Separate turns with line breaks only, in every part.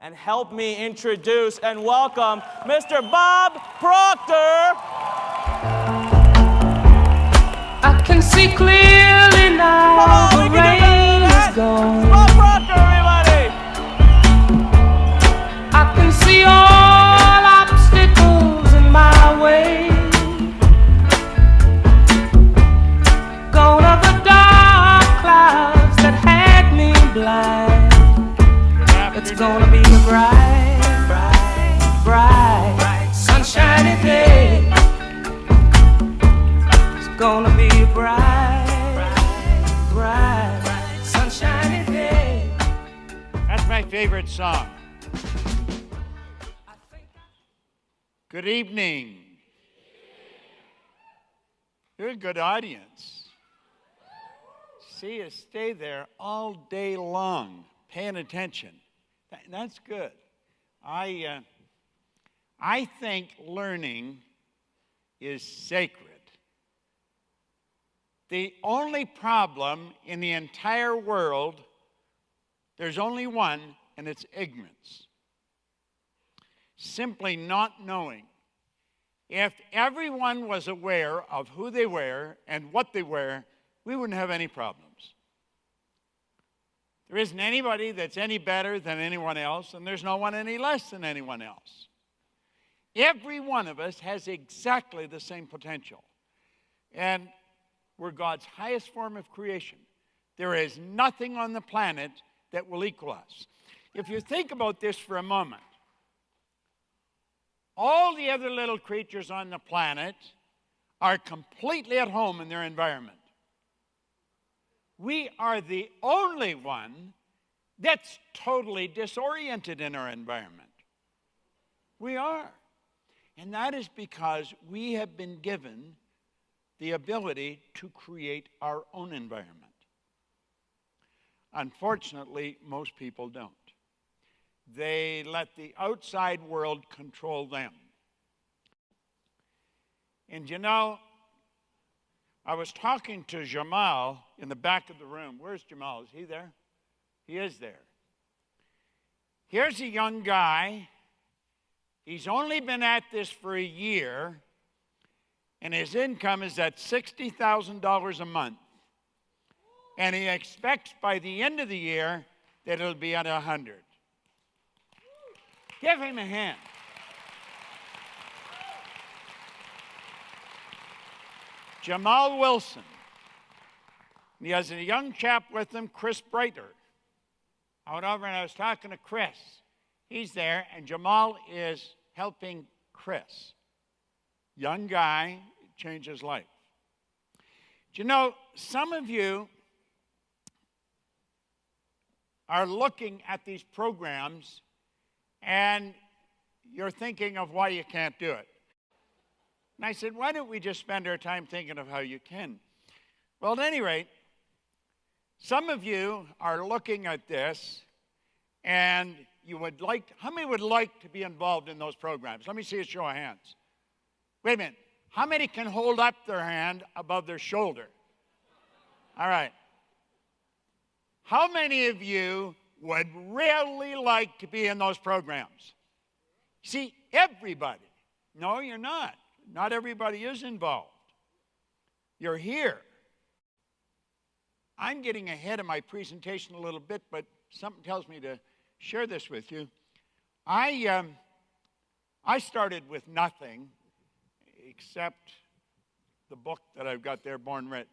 and help me introduce and welcome Mr. Bob Proctor.
I can see clearly now. The rain is gone.
Bob Proctor, everybody.
I can see all obstacles in my way. Gone are the dark clouds that had me blind. It's gonna be a bright, bright, bright, sunshiny day. It's gonna be a bright, bright, sunshiny day.
That's my favorite song. Good evening. You're a good audience. See you stay there all day long, paying attention. That's good. I think learning is sacred. The only problem in the entire world, there's only one, and it's ignorance. Simply not knowing. If everyone was aware of who they were and what they were, we wouldn't have any problems. There isn't anybody that's any better than anyone else, and there's no one any less than anyone else. Every one of us has exactly the same potential. And we're God's highest form of creation. There is nothing on the planet that will equal us. If you think about this for a moment, all the other little creatures on the planet are completely at home in their environment. We are the only one that's totally disoriented in our environment. We are. And that is because we have been given the ability to create our own environment. Unfortunately, most people don't. They let the outside world control them. And you know, I was talking to Jamal in the back of the room. Where's Jamal? Is he there? He is there. Here's a young guy. He's only been at this for a year, and his income is at $60,000 a month. And he expects by the end of the year that it'll be at 100. Give him a hand. Jamal Wilson. He has a young chap with him, Chris Breiter. I went over and I was talking to Chris. He's there, and Jamal is helping Chris. Young guy, changed his life. Do you know, some of you are looking at these programs and you're thinking of why you can't do it. And I said, why don't we just spend our time thinking of how you can? Well, at any rate, some of you are looking at this and you would like, how many would like to be involved in those programs? Let me see a show of hands. Wait a minute. How many can hold up their hand above their shoulder? All right. How many of you would really like to be in those programs? See, everybody. No, you're not. Not everybody is involved. You're here. I'm getting ahead of my presentation a little bit, but something tells me to share this with you. I started with nothing except the book that I've got there, Born Rich,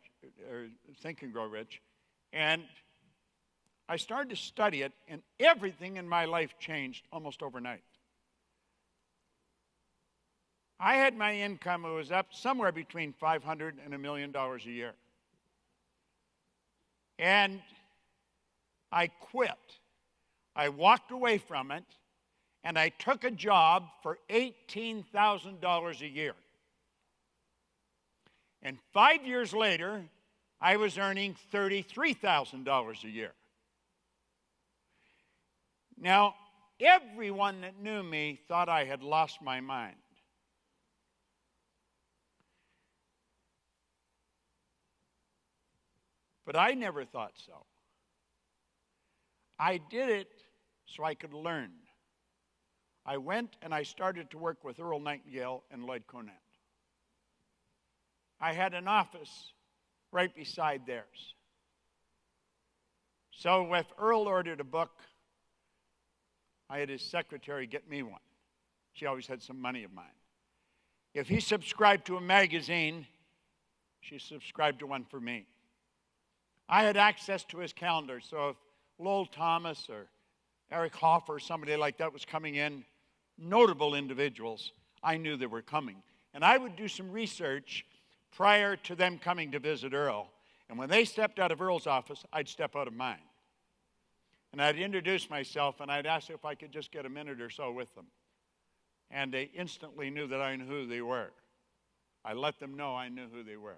or Think and Grow Rich, and I started to study it, and everything in my life changed almost overnight. I had my income, it was up somewhere between $500,000 and $1 million a year. And I quit. I walked away from it, and I took a job for $18,000 a year. And 5 years later, I was earning $33,000 a year. Now, everyone that knew me thought I had lost my mind. But I never thought so. I did it so I could learn. I went and I started to work with Earl Nightingale and Lloyd Conant. I had an office right beside theirs. So if Earl ordered a book, I had his secretary get me one. She always had some money of mine. If he subscribed to a magazine, she subscribed to one for me. I had access to his calendar, so if Lowell Thomas or Eric Hoffer or somebody like that was coming in, notable individuals, I knew they were coming. And I would do some research prior to them coming to visit Earl. And when they stepped out of Earl's office, I'd step out of mine. And I'd introduce myself, and I'd ask if I could just get a minute or so with them. And they instantly knew that I knew who they were. I let them know I knew who they were.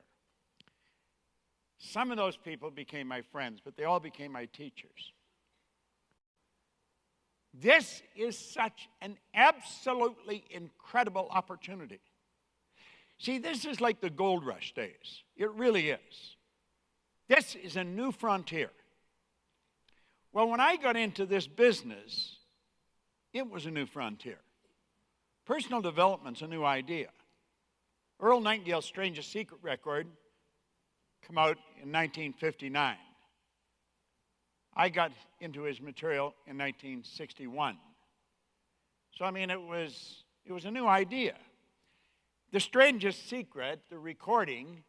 Some of those people became my friends, but they all became my teachers. This is such an absolutely incredible opportunity. See, this is like the gold rush days. It really is. This is a new frontier. Well, when I got into this business, it was a new frontier. Personal development's a new idea. Earl Nightingale's Strangest Secret record came out in 1959. I got into his material in 1961. So, I mean, it was a new idea. The Strangest Secret, the recording,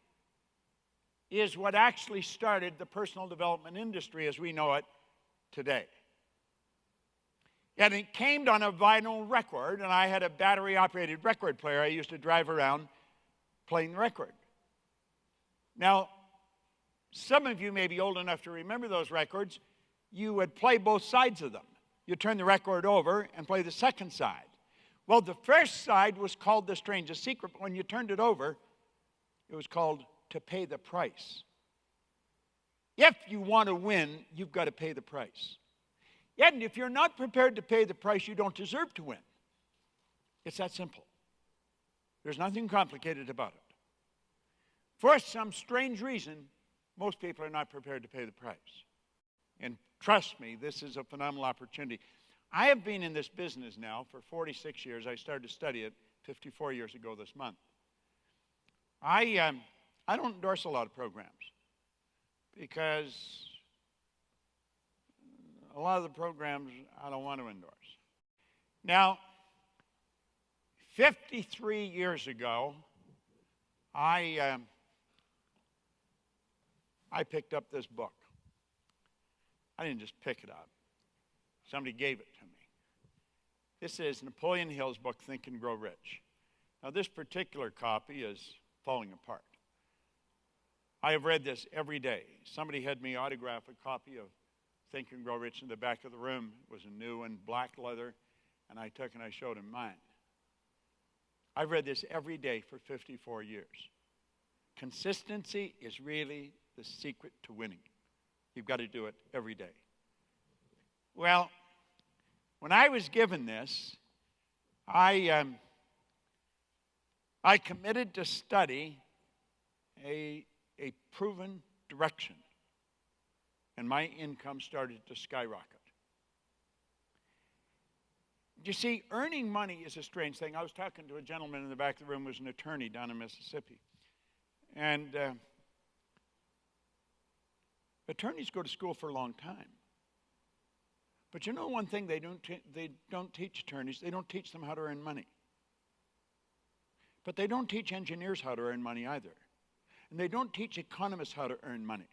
is what actually started the personal development industry as we know it today. And it came on a vinyl record, and I had a battery-operated record player. I used to drive around playing the record. Now, some of you may be old enough to remember those records. You would play both sides of them. You'd turn the record over and play the second side. Well, the first side was called The Strangest Secret, but when you turned it over, it was called To Pay the Price. If you want to win, you've got to pay the price. And if you're not prepared to pay the price, you don't deserve to win. It's that simple. There's nothing complicated about it. For some strange reason, most people are not prepared to pay the price. And trust me, this is a phenomenal opportunity. I have been in this business now for 46 years. I started to study it 54 years ago this month. I don't endorse a lot of programs because a lot of the programs I don't want to endorse. Now, 53 years ago, I picked up this book. I didn't just pick it up. Somebody gave it to me. This is Napoleon Hill's book, Think and Grow Rich. Now, this particular copy is falling apart. I have read this every day. Somebody had me autograph a copy of Think and Grow Rich in the back of the room. It was a new one, black leather, and I took and I showed him mine. I've read this every day for 54 years. Consistency is really the secret to winning. You've got to do it every day. Well, when I was given this, I committed to study a proven direction, and my income started to skyrocket. You see, earning money is a strange thing. I was talking to a gentleman in the back of the room who was an attorney down in Mississippi. And attorneys go to school for a long time. But you know one thing they don't teach attorneys? They don't teach them how to earn money. But they don't teach engineers how to earn money either. And they don't teach economists how to earn money.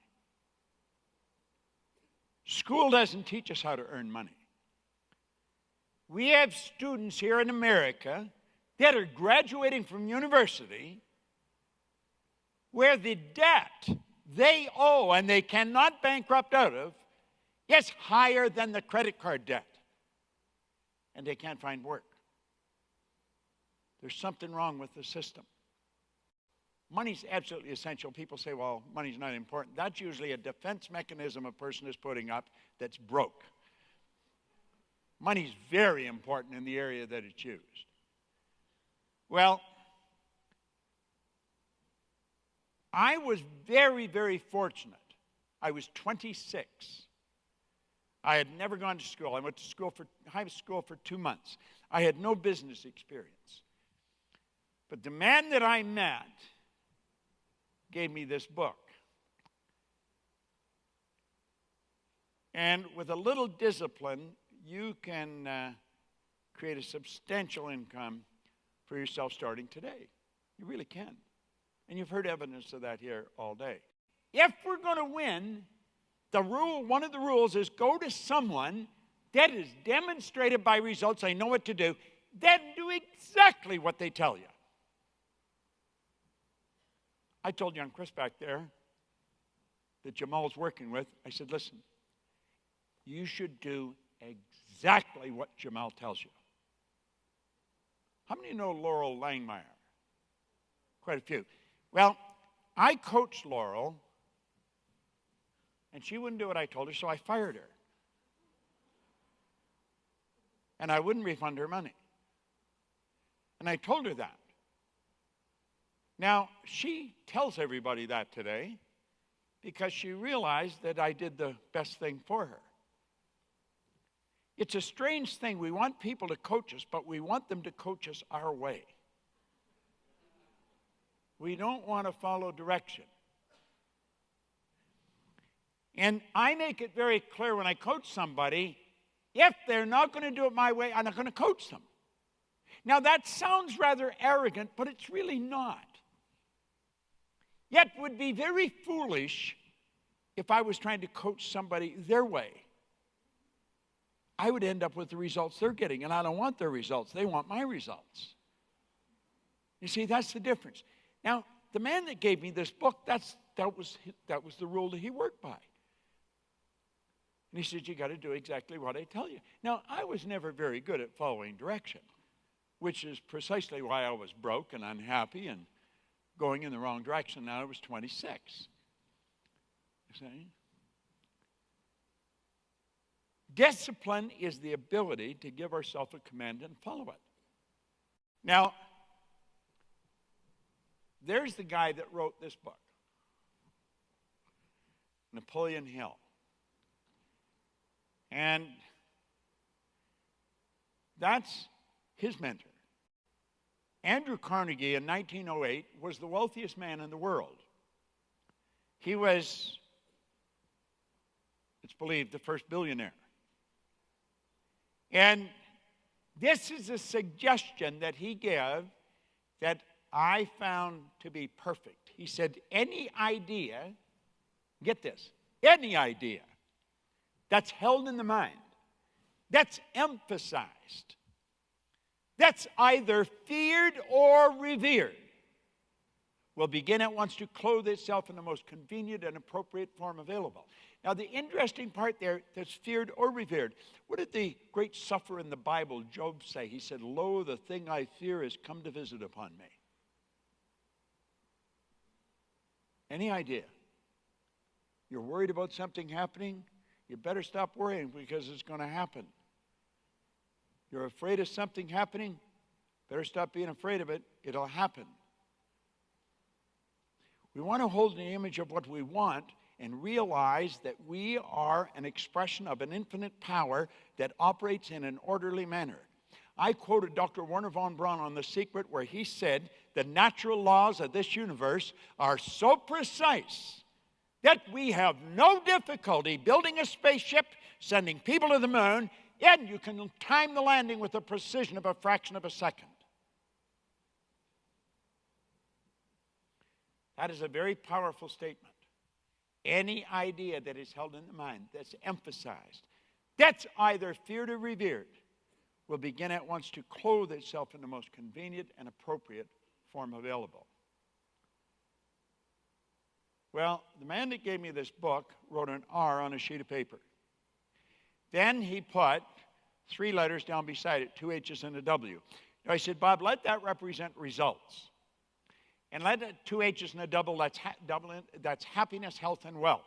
School doesn't teach us how to earn money. We have students here in America that are graduating from university where the debt they owe and they cannot bankrupt out of is higher than the credit card debt. And they can't find work. There's something wrong with the system. Money's absolutely essential. People say, well, money's not important. That's usually a defense mechanism a person is putting up that's broke. Money's very important in the area that it's used. Well, I was very, very fortunate. I was 26. I had never gone to school. I went to high school for 2 months. I had no business experience. But the man that I met gave me this book. And with a little discipline, you can create a substantial income for yourself starting today. You really can. And you've heard evidence of that here all day. If we're going to win, one of the rules is go to someone that is demonstrated by results, they know what to do, then do exactly what they tell you. I told young Chris back there that Jamal's working with, I said, listen, you should do exactly what Jamal tells you. How many know Laurel Langmeyer? Quite a few. Well, I coached Laurel, and she wouldn't do what I told her, so I fired her. And I wouldn't refund her money. And I told her that. Now, she tells everybody that today because she realized that I did the best thing for her. It's a strange thing. We want people to coach us, but we want them to coach us our way. We don't want to follow direction. And I make it very clear when I coach somebody, if they're not going to do it my way, I'm not going to coach them. Now, that sounds rather arrogant, but it's really not. Yet would be very foolish if I was trying to coach somebody their way. I would end up with the results they're getting, and I don't want their results. They want my results. You see, that's the difference. Now, the man that gave me this book, that was the rule that he worked by. And he said, you got to do exactly what I tell you. Now, I was never very good at following direction, which is precisely why I was broke and unhappy and going in the wrong direction. Now I was 26. You see? Discipline is the ability to give ourselves a command and follow it. Now, there's the guy that wrote this book, Napoleon Hill. And that's his mentor. Andrew Carnegie in 1908 was the wealthiest man in the world. He was, it's believed, the first billionaire. And this is a suggestion that he gave that I found to be perfect. He said, any idea, get this, any idea that's held in the mind, that's emphasized, that's either feared or revered, will begin at once to clothe itself in the most convenient and appropriate form available. Now, the interesting part there, that's feared or revered. What did the great sufferer in the Bible, Job, say? He said, lo, the thing I fear has come to visit upon me. Any idea? You're worried about something happening? You better stop worrying because it's going to happen. You're afraid of something happening? Better stop being afraid of it. It'll happen. We want to hold the image of what we want and realize that we are an expression of an infinite power that operates in an orderly manner. I quoted Dr. Werner von Braun on The Secret, where he said the natural laws of this universe are so precise that we have no difficulty building a spaceship, sending people to the moon, and you can time the landing with the precision of a fraction of a second. That is a very powerful statement. Any idea that is held in the mind, that's emphasized, that's either feared or revered, will begin at once to clothe itself in the most convenient and appropriate form available. Well, the man that gave me this book wrote an R on a sheet of paper. Then he put 3 letters down beside it, 2 H's and a W. Now I said, Bob, let that represent results. And let it 2 H's and a double, that's happiness, health, and wealth.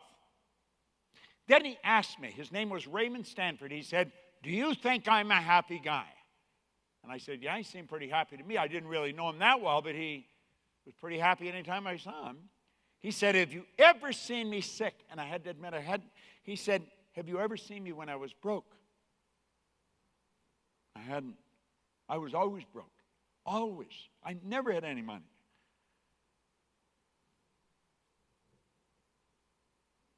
Then he asked me, his name was Raymond Stanford, he said, do you think I'm a happy guy? And I said, yeah, he seemed pretty happy to me. I didn't really know him that well, but he was pretty happy anytime I saw him. He said, have you ever seen me sick? And I had to admit I hadn't. He said, have you ever seen me when I was broke? I hadn't. I was always broke. Always. I never had any money.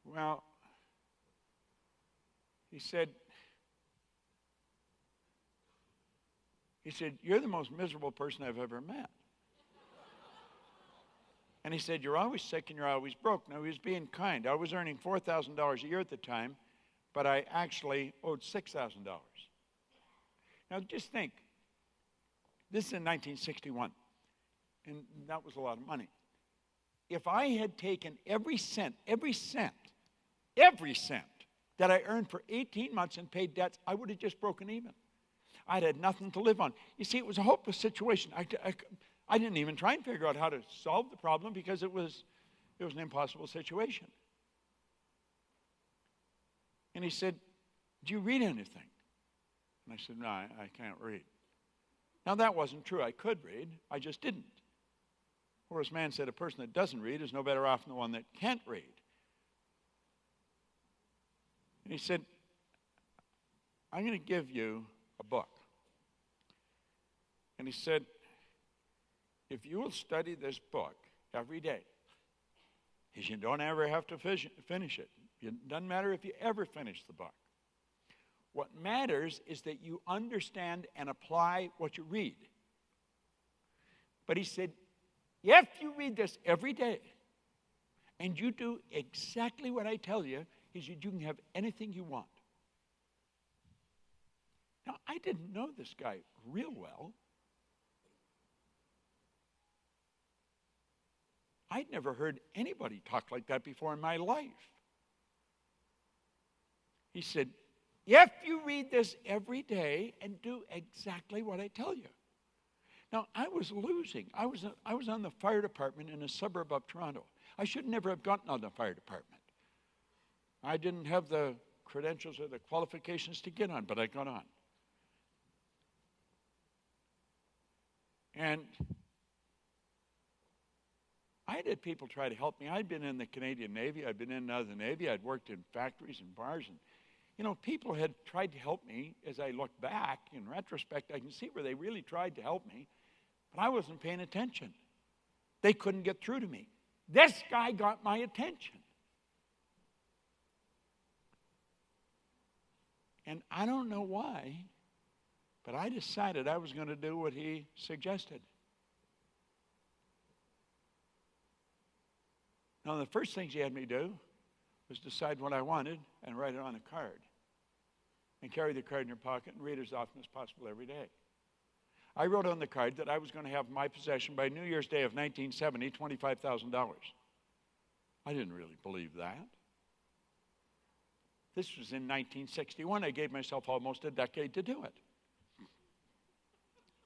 Well, he said, you're the most miserable person I've ever met. And he said, you're always sick and you're always broke. Now, he was being kind. I was earning $4,000 a year at the time, but I actually owed $6,000. Now, just think. This is in 1961, and that was a lot of money. If I had taken every cent that I earned for 18 months and paid debts, I would have just broken even. I'd had nothing to live on. You see, it was a hopeless situation. I didn't even try and figure out how to solve the problem because it was an impossible situation. And he said, do you read anything? And I said, no, I can't read. Now, that wasn't true. I could read. I just didn't. Horace Mann said a person that doesn't read is no better off than the one that can't read. And he said, I'm going to give you a book. And he said, if you will study this book every day, because you don't ever have to finish it. It doesn't matter if you ever finish the book. What matters is that you understand and apply what you read. But he said, if you read this every day and you do exactly what I tell you, he said, you can have anything you want. Now, I didn't know this guy real well. I'd never heard anybody talk like that before in my life. He said, if you read this every day and do exactly what I tell you. Now, I was losing. I was on the fire department in a suburb of Toronto. I should never have gotten on the fire department. I didn't have the credentials or the qualifications to get on, but I got on. And I had people try to help me. I'd been in the Canadian Navy. I'd been in and out of the Navy. I'd worked in factories and bars. And, people had tried to help me. As I look back, in retrospect, I can see where they really tried to help me. But I wasn't paying attention. They couldn't get through to me. This guy got my attention. And I don't know why, but I decided I was going to do what he suggested. Now, the first things he had me do was decide what I wanted and write it on a card. And carry the card in your pocket and read as often as possible every day. I wrote on the card that I was going to have in my possession by New Year's Day of 1970, $25,000. I didn't really believe that. This was in 1961. I gave myself almost a decade to do it.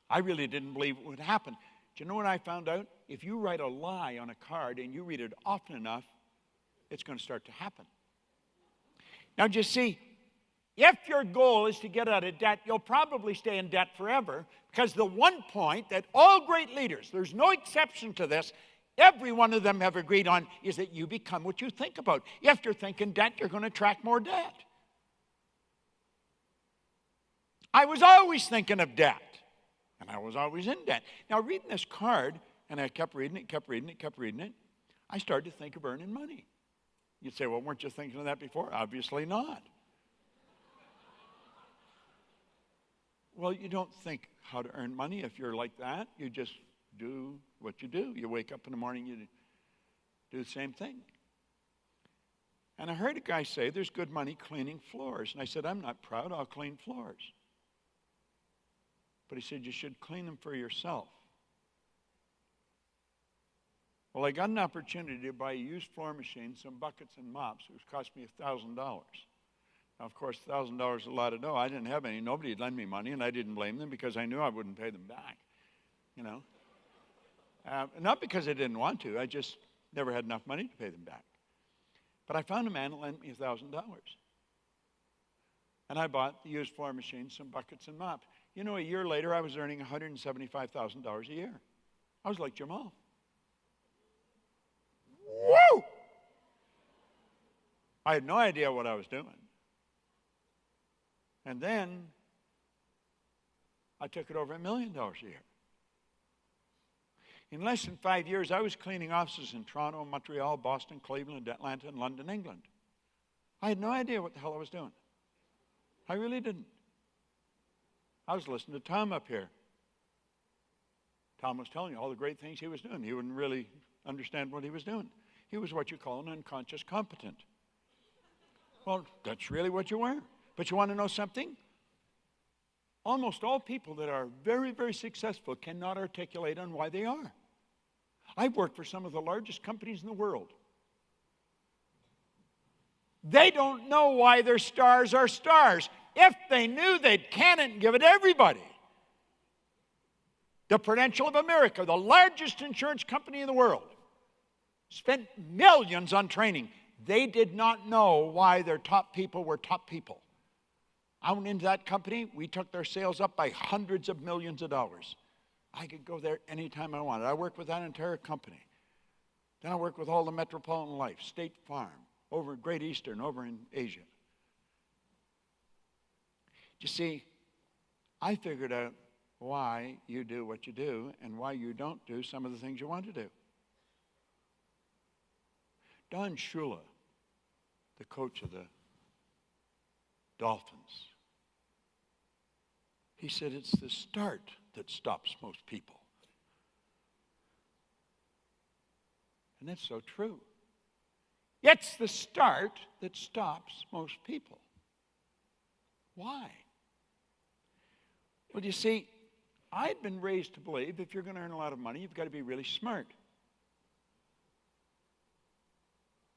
I really didn't believe it would happen. Do you know what I found out? If you write a lie on a card and you read it often enough, it's going to start to happen. Now, just see, if your goal is to get out of debt, you'll probably stay in debt forever, because the one point that all great leaders, there's no exception to this, every one of them have agreed on, is that you become what you think about. If you're thinking debt, you're going to attract more debt. I was always thinking of debt, and I was always in debt. Now, reading this card, and I kept reading it, I started to think of earning money. You'd say, well, weren't you thinking of that before? Obviously not. Well, you don't think how to earn money if you're like that. You just do what you do. You wake up in the morning, you do the same thing. And I heard a guy say, there's good money cleaning floors. And I said, I'm not proud, I'll clean floors. But he said, you should clean them for yourself. Well, I got an opportunity to buy a used floor machine, some buckets and mops, which cost me $1,000. Now, of course, $1,000 is a lot of dough. I didn't have any. Nobody had lent me money, and I didn't blame them because I knew I wouldn't pay them back, Not because I didn't want to. I just never had enough money to pay them back. But I found a man that lent me $1,000. And I bought the used floor machine, some buckets and mops. A year later, I was earning $175,000 a year. I was like Jamal. Woo! I had no idea what I was doing. And then I took it over $1 million a year. In less than 5 years, I was cleaning offices in Toronto, Montreal, Boston, Cleveland, Atlanta, and London, England. I had no idea what the hell I was doing. I really didn't. I was listening to Tom up here. Tom was telling you all the great things he was doing. He wouldn't really understand what he was doing. He was what you call an unconscious competent. Well, that's really what you were. But you want to know something? Almost all people that are very, very successful cannot articulate on why they are. I've worked for some of the largest companies in the world. They don't know why their stars are stars. If they knew, they'd can it and give it to everybody. The Prudential of America, the largest insurance company in the world, spent millions on training. They did not know why their top people were top people. I went into that company. We took their sales up by hundreds of millions of dollars. I could go there anytime I wanted. I worked with that entire company. Then I worked with all the Metropolitan Life, State Farm, over in Great Eastern, over in Asia. You see, I figured out why you do what you do and why you don't do some of the things you want to do. Don Shula, the coach of the Dolphins, he said it's the start that stops most people. And that's so true. It's the start that stops most people. Why? Well, you see, I'd been raised to believe if you're going to earn a lot of money, you've got to be really smart.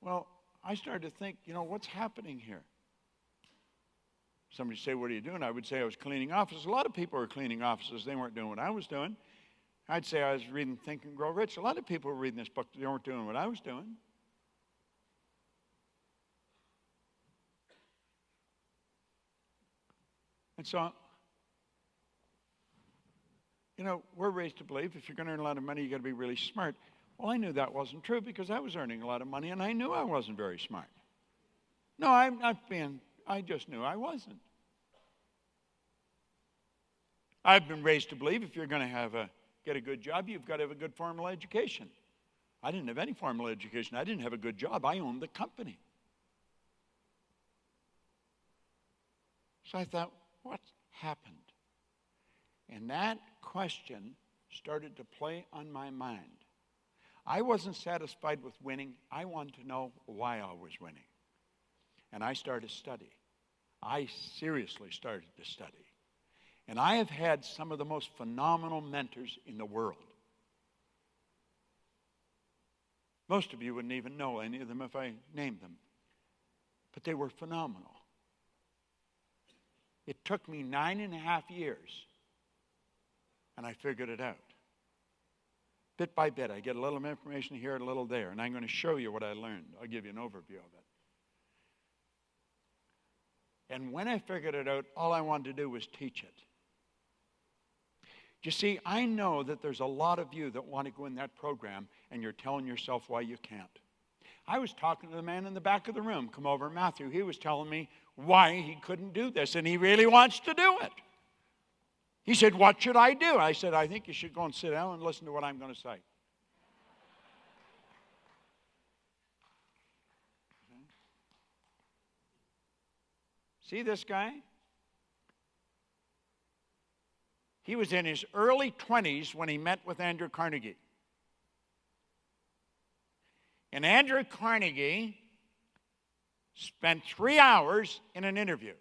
Well, I started to think, what's happening here? Somebody say, what are you doing? I would say I was cleaning offices. A lot of people were cleaning offices. They weren't doing what I was doing. I'd say I was reading Think and Grow Rich. A lot of people were reading this book. They weren't doing what I was doing. And so, we're raised to believe if you're going to earn a lot of money, you've got to be really smart. Well, I knew that wasn't true because I was earning a lot of money and I knew I wasn't very smart. No, I just knew I wasn't. I've been raised to believe if you're going to get a good job, you've got to have a good formal education. I didn't have any formal education. I didn't have a good job. I owned the company. So I thought, what's happened? And that question started to play on my mind. I wasn't satisfied with winning. I wanted to know why I was winning. And I started to study. I seriously started to study. And I have had some of the most phenomenal mentors in the world. Most of you wouldn't even know any of them if I named them. But they were phenomenal. It took me 9.5 years, and I figured it out. Bit by bit, I get a little information here, a little there, and I'm going to show you what I learned. I'll give you an overview of it. And when I figured it out, all I wanted to do was teach it. You see, I know that there's a lot of you that want to go in that program, and you're telling yourself why you can't. I was talking to the man in the back of the room, come over, Matthew. He was telling me why he couldn't do this, and he really wants to do it. He said, what should I do? I said, I think you should go and sit down and listen to what I'm going to say. See this guy? He was in his early 20s when he met with Andrew Carnegie. And Andrew Carnegie spent 3 hours in an interview.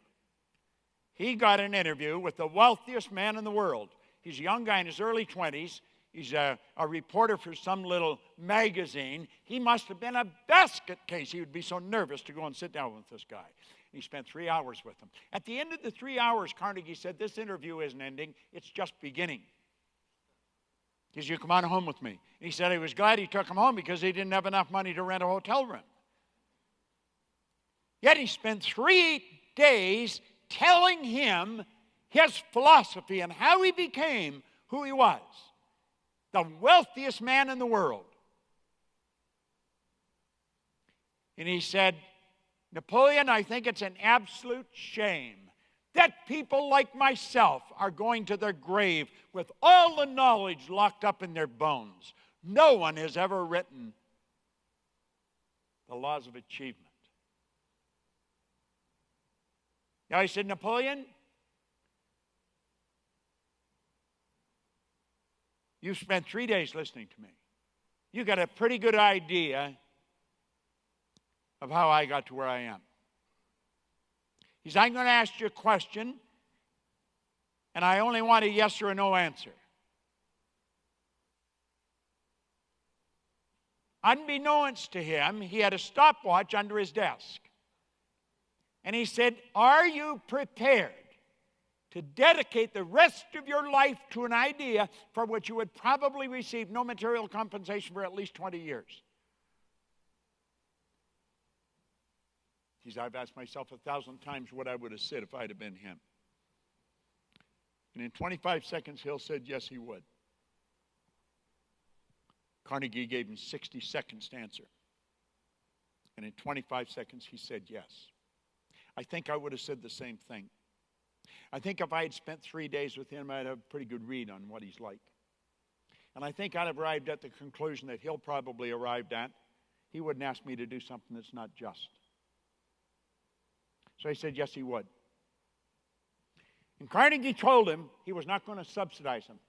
He got an interview with the wealthiest man in the world. He's a young guy in his early 20s. He's a reporter for some little magazine. He must have been a basket case. He would be so nervous to go and sit down with this guy. He spent 3 hours with him. At the end of the 3 hours, Carnegie said, this interview isn't ending. It's just beginning. He said, you come on home with me. He said he was glad he took him home because he didn't have enough money to rent a hotel room. Yet he spent 3 days telling him his philosophy and how he became who he was. The wealthiest man in the world. And he said, Napoleon, I think it's an absolute shame that people like myself are going to their grave with all the knowledge locked up in their bones. No one has ever written the laws of achievement. Now, I said, Napoleon, you've spent 3 days listening to me. You got a pretty good idea of how I got to where I am. He said, I'm going to ask you a question, and I only want a yes or a no answer. Unbeknownst to him, he had a stopwatch under his desk. And he said, are you prepared to dedicate the rest of your life to an idea for which you would probably receive no material compensation for at least 20 years? He said, I've asked myself 1,000 times what I would have said if I'd have been him. And in 25 seconds, Hill said, yes, he would. Carnegie gave him 60 seconds to answer. And in 25 seconds, he said yes. I think I would have said the same thing. I think if I had spent 3 days with him, I'd have a pretty good read on what he's like. And I think I'd have arrived at the conclusion that he'll probably arrived at. He wouldn't ask me to do something that's not just. So he said, yes, he would. And Carnegie told him he was not going to subsidize him.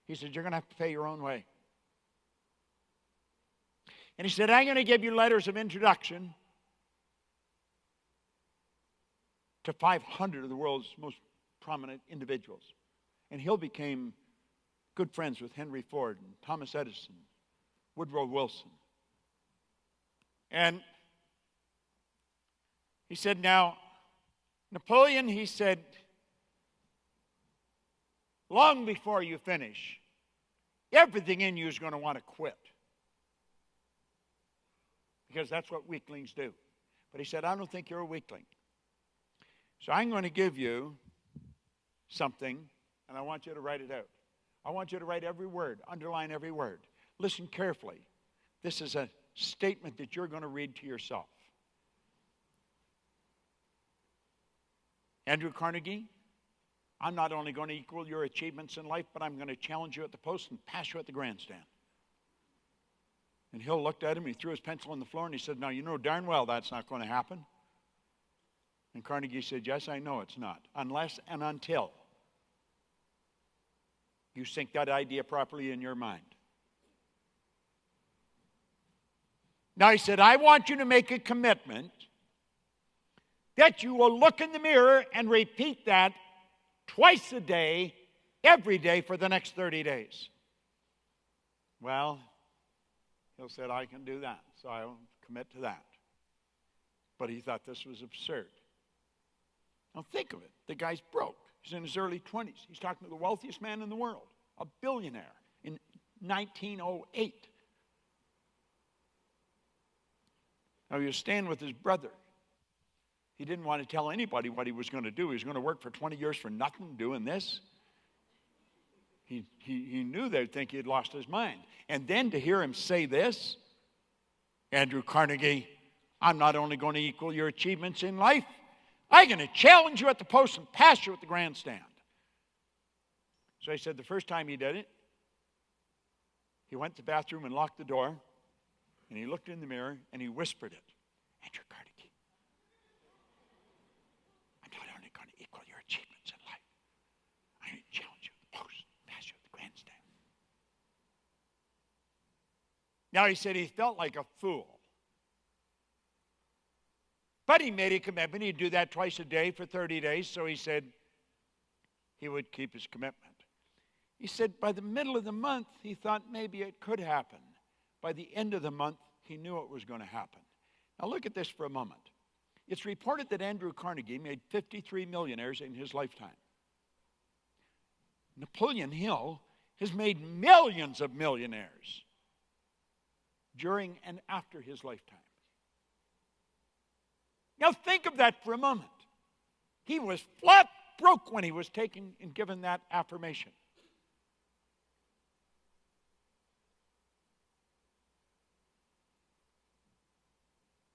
He said, you're going to have to pay your own way. And he said, I'm going to give you letters of introduction to 500 of the world's most prominent individuals. And Hill became good friends with Henry Ford and Thomas Edison, Woodrow Wilson. And he said, now, Napoleon, he said, long before you finish, everything in you is going to want to quit. Because that's what weaklings do. But he said, I don't think you're a weakling. So I'm going to give you something, and I want you to write it out. I want you to write every word, underline every word. Listen carefully. This is a statement that you're going to read to yourself. Andrew Carnegie, I'm not only going to equal your achievements in life, but I'm going to challenge you at the post and pass you at the grandstand. And Hill looked at him, he threw his pencil on the floor, and he said, now, you know darn well that's not going to happen. And Carnegie said, yes, I know it's not, unless and until you sink that idea properly in your mind. Now, he said, I want you to make a commitment that you will look in the mirror and repeat that twice a day, every day for the next 30 days. Well, Hill said, I can do that, so I'll commit to that. But he thought this was absurd. Now think of it. The guy's broke. He's in his early 20s. He's talking to the wealthiest man in the world, a billionaire, in 1908. Now he was staying with his brother. He didn't want to tell anybody what he was going to do. He was going to work for 20 years for nothing doing this. He knew they'd think he had lost his mind. And then to hear him say this, Andrew Carnegie, I'm not only going to equal your achievements in life, I'm going to challenge you at the post and pass you at the grandstand. So he said the first time he did it, he went to the bathroom and locked the door, and he looked in the mirror and he whispered it. Andrew Carnegie, I'm not only going to equal your achievements in life, I'm going to challenge you at the post and pass you at the grandstand. Now he said he felt like a fool. But he made a commitment. He'd do that twice a day for 30 days, so he said he would keep his commitment. He said by the middle of the month, he thought maybe it could happen. By the end of the month, he knew it was going to happen. Now look at this for a moment. It's reported that Andrew Carnegie made 53 millionaires in his lifetime. Napoleon Hill has made millions of millionaires during and after his lifetime. Now think of that for a moment. He was flat broke when he was taken and given that affirmation.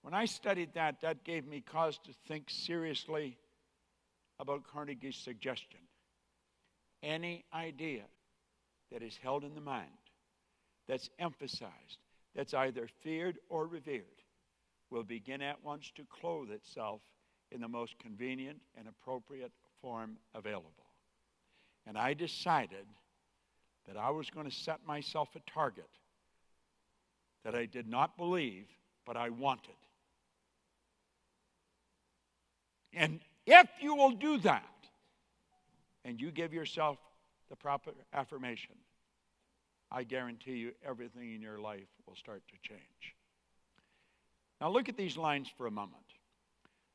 When I studied that, that gave me cause to think seriously about Carnegie's suggestion. Any idea that is held in the mind, that's emphasized, that's either feared or revered, will begin at once to clothe itself in the most convenient and appropriate form available. And I decided that I was going to set myself a target that I did not believe, but I wanted. And if you will do that, and you give yourself the proper affirmation, I guarantee you everything in your life will start to change. Now look at these lines for a moment.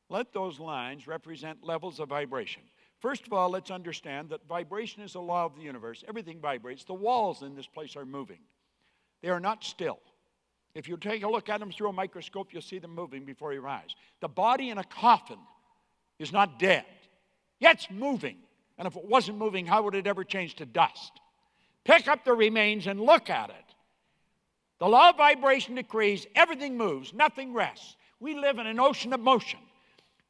Let those lines represent levels of vibration. First of all, let's understand that vibration is a law of the universe. Everything vibrates. The walls in this place are moving. They are not still. If you take a look at them through a microscope, you'll see them moving before your eyes. The body in a coffin is not dead. Yet it's moving. And if it wasn't moving, how would it ever change to dust? Pick up the remains and look at it. The law of vibration decrees everything moves, nothing rests. We live in an ocean of motion.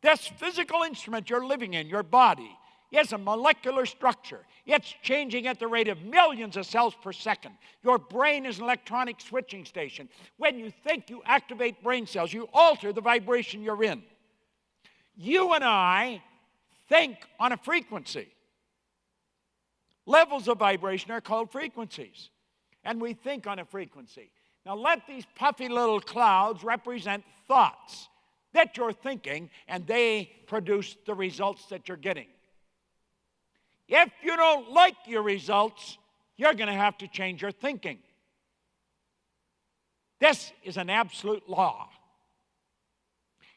This physical instrument you're living in, your body, is a molecular structure. It's changing at the rate of millions of cells per second. Your brain is an electronic switching station. When you think, you activate brain cells. You alter the vibration you're in. You and I think on a frequency. Levels of vibration are called frequencies. And we think on a frequency. Now let these puffy little clouds represent thoughts that you're thinking, and they produce the results that you're getting. If you don't like your results, you're going to have to change your thinking. This is an absolute law.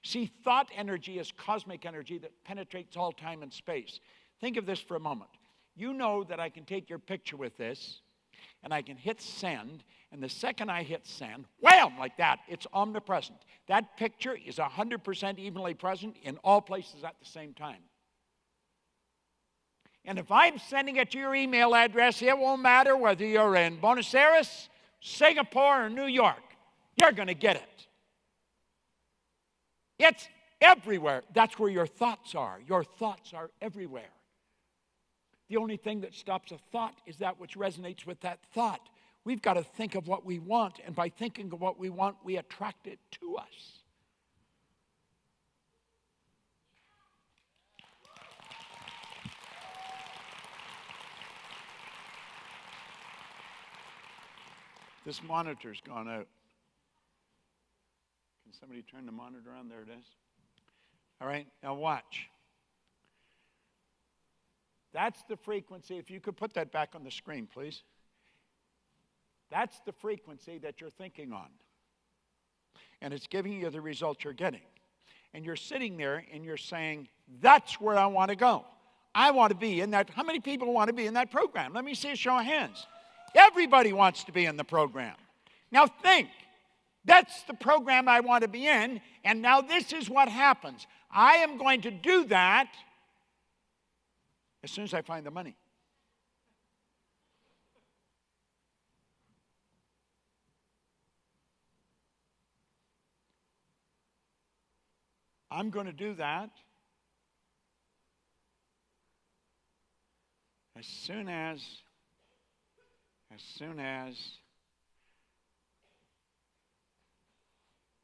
See, thought energy is cosmic energy that penetrates all time and space. Think of this for a moment. You know that I can take your picture with this, and I can hit send, and the second I hit send, wham, like that, it's omnipresent. That picture is 100% evenly present in all places at the same time. And if I'm sending it to your email address, it won't matter whether you're in Buenos Aires, Singapore, or New York. You're going to get it. It's everywhere. That's where your thoughts are. Your thoughts are everywhere. The only thing that stops a thought is that which resonates with that thought. We've got to think of what we want, and by thinking of what we want, we attract it to us. This monitor's gone out. Can somebody turn the monitor on? There it is. All right, now watch. That's the frequency. If you could put that back on the screen, please. That's the frequency that you're thinking on. And it's giving you the results you're getting. And you're sitting there and you're saying, that's where I want to go. I want to be in that. How many people want to be in that program? Let me see a show of hands. Everybody wants to be in the program. Now think, that's the program I want to be in, and now this is what happens. I am going to do that as soon as I find the money. I'm going to do that as soon as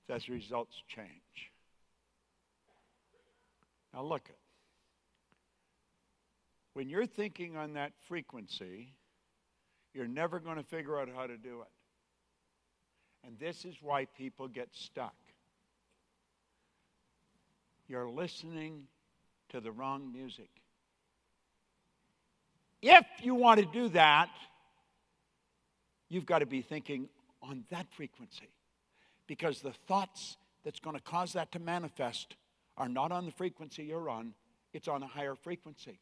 those results change. Now look it. When you're thinking on that frequency, you're never going to figure out how to do it. And this is why people get stuck. You're listening to the wrong music. If you want to do that, you've got to be thinking on that frequency. Because the thoughts that's going to cause that to manifest are not on the frequency you're on. It's on a higher frequency.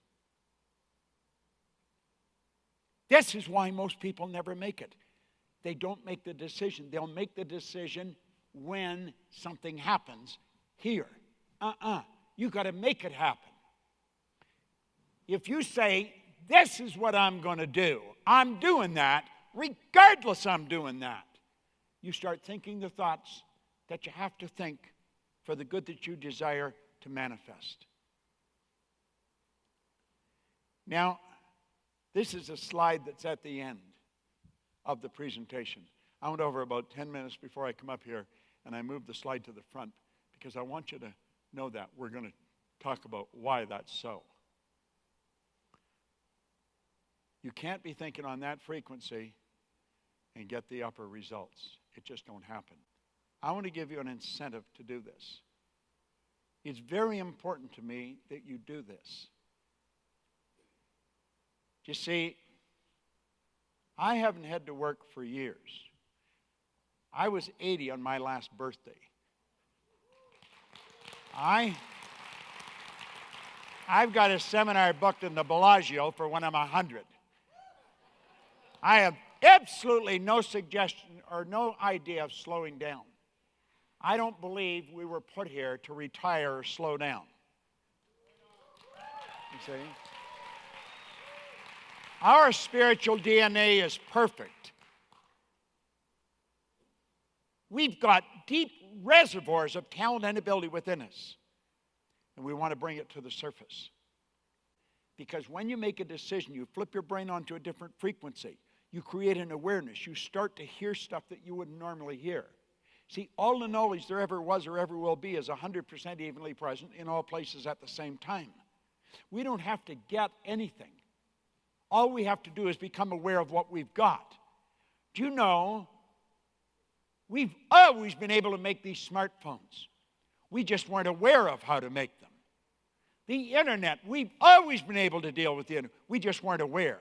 This is why most people never make it. They don't make the decision. They'll make the decision when something happens here. You've got to make it happen. If you say, this is what I'm going to do, I'm doing that, regardless I'm doing that, you start thinking the thoughts that you have to think for the good that you desire to manifest. Now, this is a slide that's at the end of the presentation. I went over about 10 minutes before I come up here, and I moved the slide to the front because I want you to know that we're going to talk about why that's so. You can't be thinking on that frequency and get the upper results. It just don't happen. I want to give you an incentive to do this. It's very important to me that you do this. You see, I haven't had to work for years. I was 80 on my last birthday. I've got a seminar booked in the Bellagio for when I'm 100. I have absolutely no suggestion or no idea of slowing down. I don't believe we were put here to retire or slow down. You see? Our spiritual DNA is perfect. We've got deep reservoirs of talent and ability within us. And we want to bring it to the surface. Because when you make a decision, you flip your brain onto a different frequency. You create an awareness. You start to hear stuff that you wouldn't normally hear. See, all the knowledge there ever was or ever will be is 100% evenly present in all places at the same time. We don't have to get anything. All we have to do is become aware of what we've got. Do you know, we've always been able to make these smartphones. We just weren't aware of how to make them. The internet, we've always been able to deal with the internet. We just weren't aware.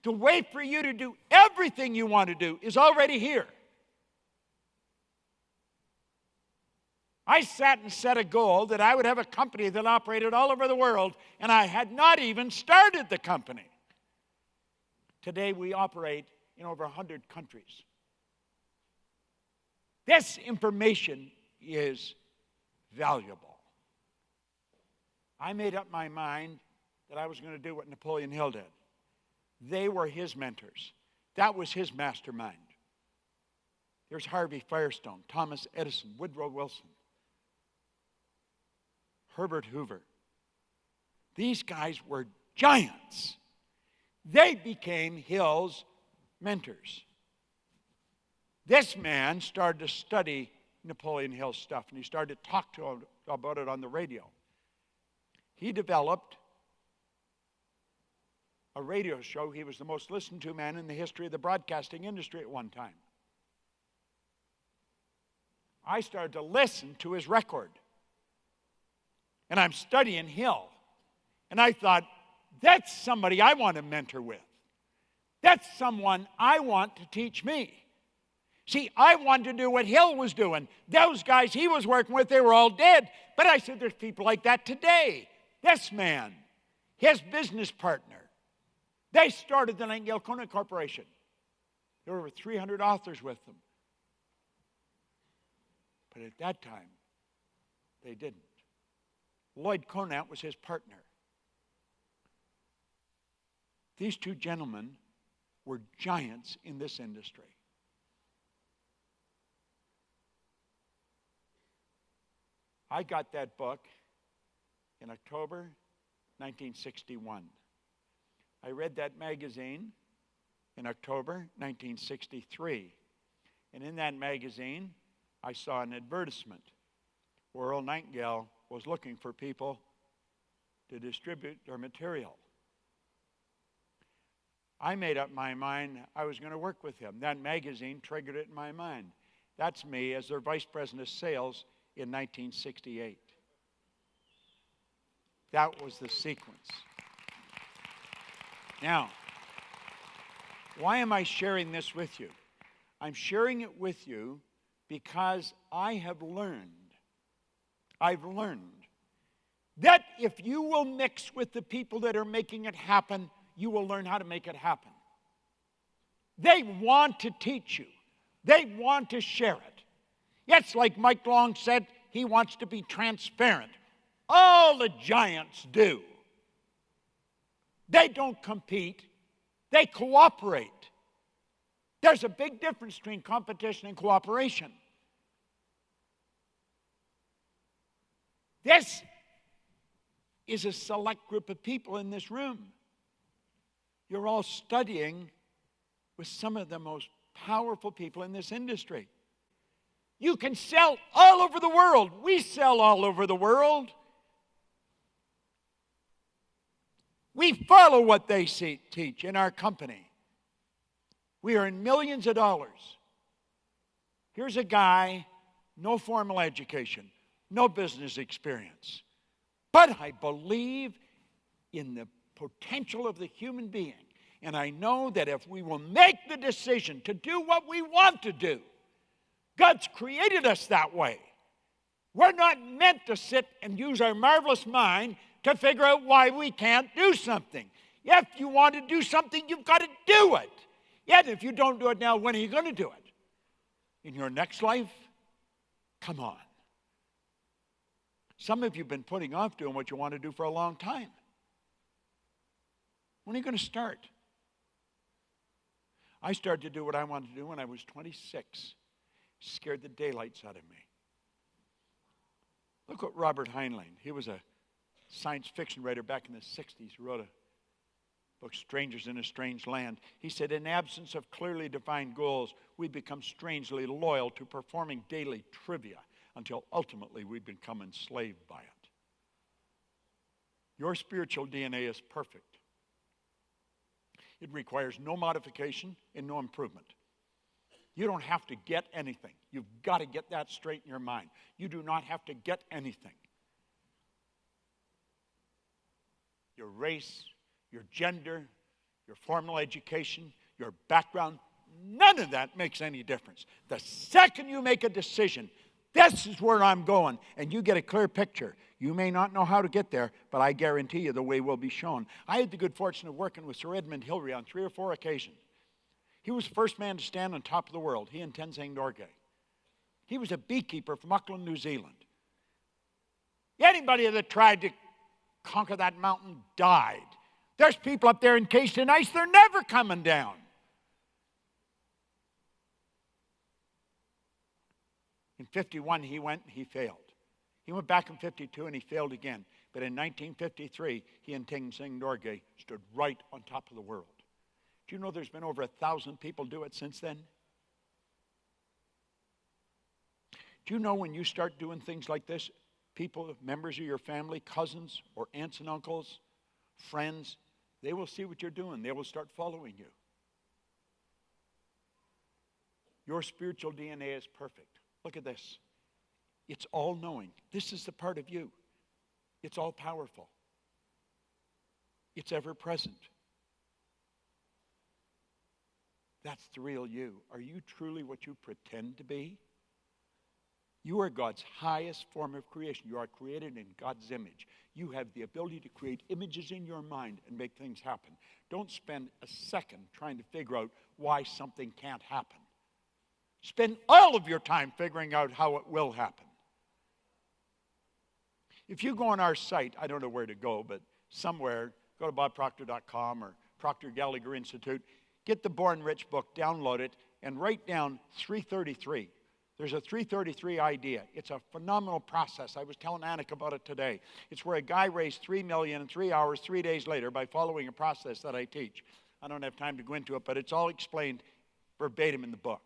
The way for you to do everything you want to do is already here. I sat and set a goal that I would have a company that operated all over the world, and I had not even started the company. Today we operate in over 100 countries. This information is valuable. I made up my mind that I was going to do what Napoleon Hill did. They were his mentors. That was his mastermind. There's Harvey Firestone, Thomas Edison, Woodrow Wilson, Herbert Hoover. These guys were giants. They became Hill's mentors. This man started to study Napoleon Hill's stuff, and he started to talk to him about it on the radio. He developed a radio show. He was the most listened to man in the history of the broadcasting industry at one time. I started to listen to his record. And I'm studying Hill. And I thought, that's somebody I want to mentor with. That's someone I want to teach me. See, I wanted to do what Hill was doing. Those guys he was working with, they were all dead. But I said, there's people like that today. This man, his business partner, they started the Nightingale Conant Corporation. There were over 300 authors with them. But at that time, they didn't. Lloyd Conant was his partner. These two gentlemen were giants in this industry. I got that book in October 1961. I read that magazine in October 1963. And in that magazine, I saw an advertisement where Earl Nightingale was looking for people to distribute their material. I made up my mind I was going to work with him. That magazine triggered it in my mind. That's me as their vice president of sales in 1968. That was the sequence. Now, why am I sharing this with you? I'm sharing it with you because I've learned that if you will mix with the people that are making it happen, you will learn how to make it happen. They want to teach you. They want to share it. It's like Mike Long said, he wants to be transparent. All the giants do. They don't compete. They cooperate. There's a big difference between competition and cooperation. This is a select group of people in this room. You're all studying with some of the most powerful people in this industry. You can sell all over the world. We sell all over the world. We follow what they teach in our company. We earn millions of dollars. Here's a guy, no formal education, no business experience. But I believe in the potential of the human being. And I know that if we will make the decision to do what we want to do, God's created us that way. We're not meant to sit and use our marvelous mind to figure out why we can't do something. If you want to do something, you've got to do it. Yet if you don't do it now, when are you going to do it? In your next life? Come on. Some of you have been putting off doing what you want to do for a long time. When are you going to start? I started to do what I wanted to do when I was 26. Scared the daylights out of me. Look at Robert Heinlein. He was a science fiction writer back in the 60s. He wrote a book, Strangers in a Strange Land. He said, in absence of clearly defined goals, we become strangely loyal to performing daily trivia until ultimately we become enslaved by it. Your spiritual DNA is perfect. It requires no modification and no improvement. You don't have to get anything. You've got to get that straight in your mind. You do not have to get anything. Your race, your gender, your formal education, your background, none of that makes any difference. The second you make a decision, this is where I'm going, and you get a clear picture. You may not know how to get there, but I guarantee you the way will be shown. I had the good fortune of working with Sir Edmund Hillary on 3 or 4 occasions. He was the first man to stand on top of the world, he and Tenzing Norgay. He was a beekeeper from Auckland, New Zealand. Anybody that tried to conquer that mountain died. There's people up there encased in ice, they're never coming down. In 51, he went and he failed. He went back in 52 and he failed again. But in 1953, he and Tenzing Norgay stood right on top of the world. Do you know there's been over 1,000 people do it since then? Do you know when you start doing things like this, people, members of your family, cousins or aunts and uncles, friends, they will see what you're doing. They will start following you. Your spiritual DNA is perfect. Look at this. It's all-knowing. This is the part of you. It's all-powerful. It's ever-present. That's the real you. Are you truly what you pretend to be? You are God's highest form of creation. You are created in God's image. You have the ability to create images in your mind and make things happen. Don't spend a second trying to figure out why something can't happen. Spend all of your time figuring out how it will happen. If you go on our site, I don't know where to go, but somewhere, go to bobproctor.com or Proctor Gallagher Institute, get the Born Rich book, download it, and write down 333. There's a 333 idea. It's a phenomenal process. I was telling Anik about it today. It's where a guy raised $3 million in 3 hours, 3 days later by following a process that I teach. I don't have time to go into it, but it's all explained verbatim in the book.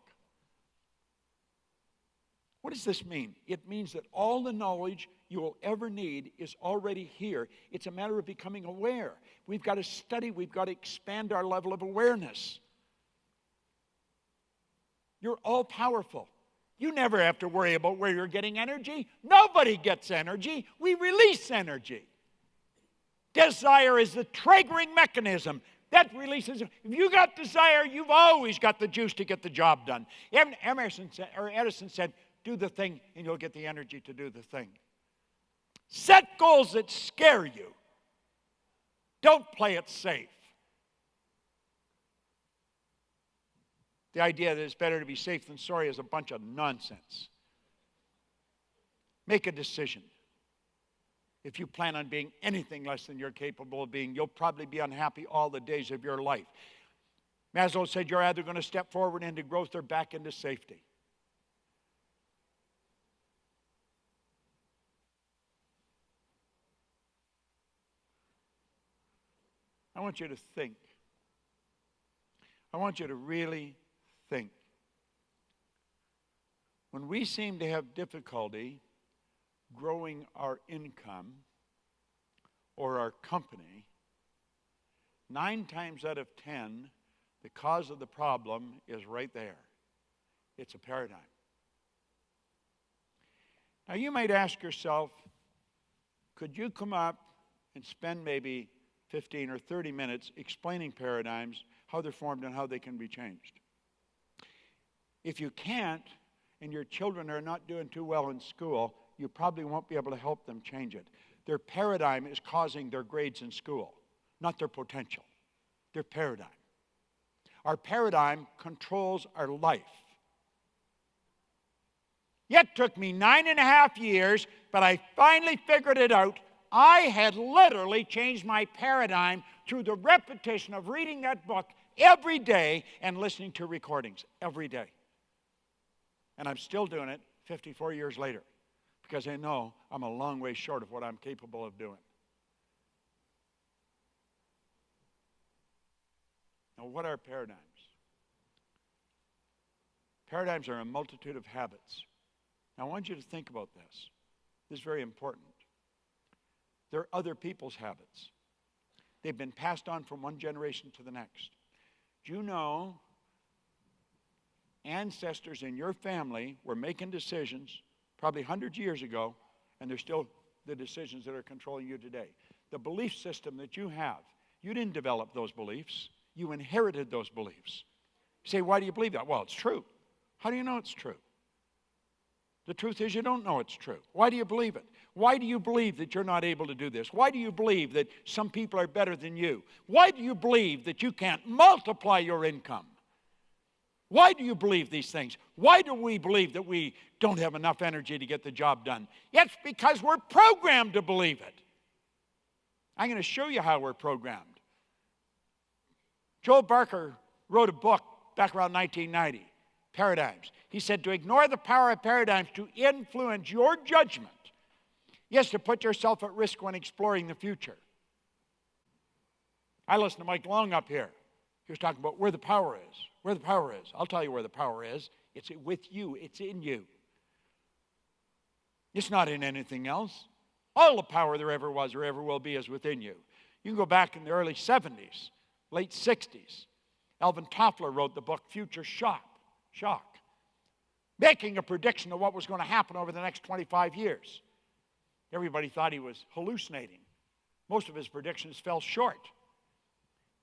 What does this mean? It means that all the knowledge you will ever need is already here. It's a matter of becoming aware. We've got to study. We've got to expand our level of awareness. You're all powerful. You never have to worry about where you're getting energy. Nobody gets energy. We release energy. Desire is the triggering mechanism that releases. If you got desire, you've always got the juice to get the job done. Edison said, do the thing and you'll get the energy to do the thing. Set goals that scare you. Don't play it safe. The idea that it's better to be safe than sorry is a bunch of nonsense. Make a decision. If you plan on being anything less than you're capable of being, you'll probably be unhappy all the days of your life. Maslow said you're either going to step forward into growth or back into safety. I want you to think. I want you to really think. When we seem to have difficulty growing our income or our company, 9 times out of 10, the cause of the problem is right there. It's a paradigm. Now you might ask yourself, could you come up and spend maybe 15 or 30 minutes explaining paradigms, how they're formed and how they can be changed? If you can't, and your children are not doing too well in school, you probably won't be able to help them change it. Their paradigm is causing their grades in school, not their potential. Their paradigm. Our paradigm controls our life. It took me 9.5 years, but I finally figured it out. I had literally changed my paradigm through the repetition of reading that book every day and listening to recordings every day. And I'm still doing it 54 years later because I know I'm a long way short of what I'm capable of doing. Now, what are paradigms? Paradigms are a multitude of habits. Now, I want you to think about this. This is very important. They're other people's habits. They've been passed on from one generation to the next. Do you know ancestors in your family were making decisions probably hundreds of years ago, and they're still the decisions that are controlling you today? The belief system that you have, you didn't develop those beliefs. You inherited those beliefs. You say, why do you believe that? Well, it's true. How do you know it's true? The truth is you don't know it's true. Why do you believe it? Why do you believe that you're not able to do this? Why do you believe that some people are better than you? Why do you believe that you can't multiply your income? Why do you believe these things? Why do we believe that we don't have enough energy to get the job done? It's because we're programmed to believe it. I'm going to show you how we're programmed. Joel Barker wrote a book back around 1990, Paradigms. He said to ignore the power of paradigms to influence your judgment is to put yourself at risk when exploring the future. I listened to Mike Long up here. He was talking about where the power is. Where the power is. I'll tell you where the power is. It's with you. It's in you. It's not in anything else. All the power there ever was or ever will be is within you. You can go back in the early 70s, late 60s. Alvin Toffler wrote the book Future Shock, making a prediction of what was going to happen over the next 25 years. Everybody thought he was hallucinating. Most of his predictions fell short.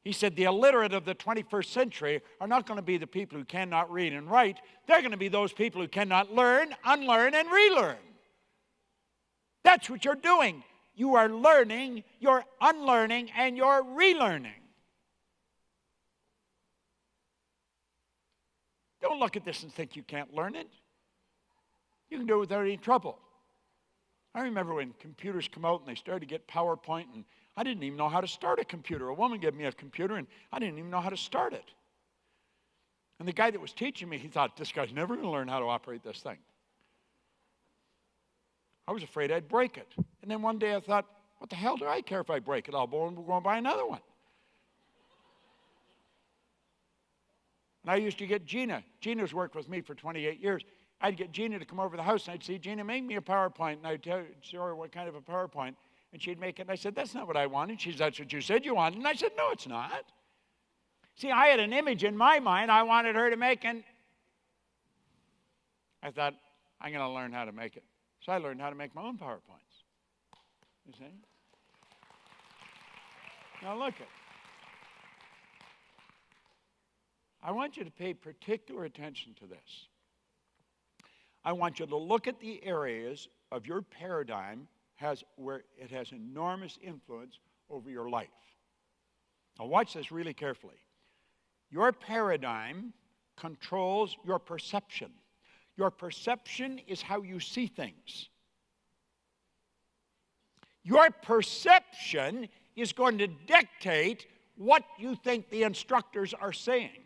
He said the illiterate of the 21st century are not going to be the people who cannot read and write. They're going to be those people who cannot learn, unlearn, and relearn. That's what you're doing. You are learning, you're unlearning, and you're relearning. Don't look at this and think you can't learn it. You can do it without any trouble. I remember when computers come out and they started to get PowerPoint, and I didn't even know how to start a computer. A woman gave me a computer, and I didn't even know how to start it. And the guy that was teaching me, he thought, this guy's never going to learn how to operate this thing. I was afraid I'd break it. And then one day I thought, what the hell do I care if I break it? I'll go and buy another one. And I used to get Gina. Gina's worked with me for 28 years. I'd get Gina to come over to the house, and I'd say, Gina, make me a PowerPoint. And I'd show her what kind of a PowerPoint. And she'd make it. And I said, that's not what I wanted. She said, that's what you said you wanted. And I said, no, it's not. See, I had an image in my mind I wanted her to make, and I thought, I'm going to learn how to make it. So I learned how to make my own PowerPoints. You see? Now look at it. I want you to pay particular attention to this. I want you to look at the areas of your paradigm where it has enormous influence over your life. Now watch this really carefully. Your paradigm controls your perception. Your perception is how you see things. Your perception is going to dictate what you think the instructors are saying.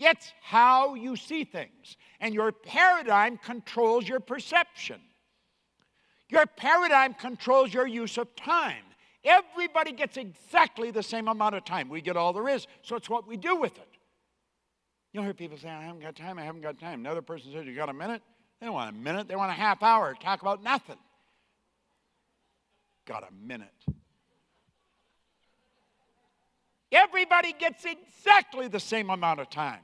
It's how you see things. And your paradigm controls your perception. Your paradigm controls your use of time. Everybody gets exactly the same amount of time. We get all there is, so it's what we do with it. You'll hear people say, I haven't got time, I haven't got time. Another person says, you got a minute? They don't want a minute, they want a half hour to talk about nothing. Got a minute. Everybody gets exactly the same amount of time.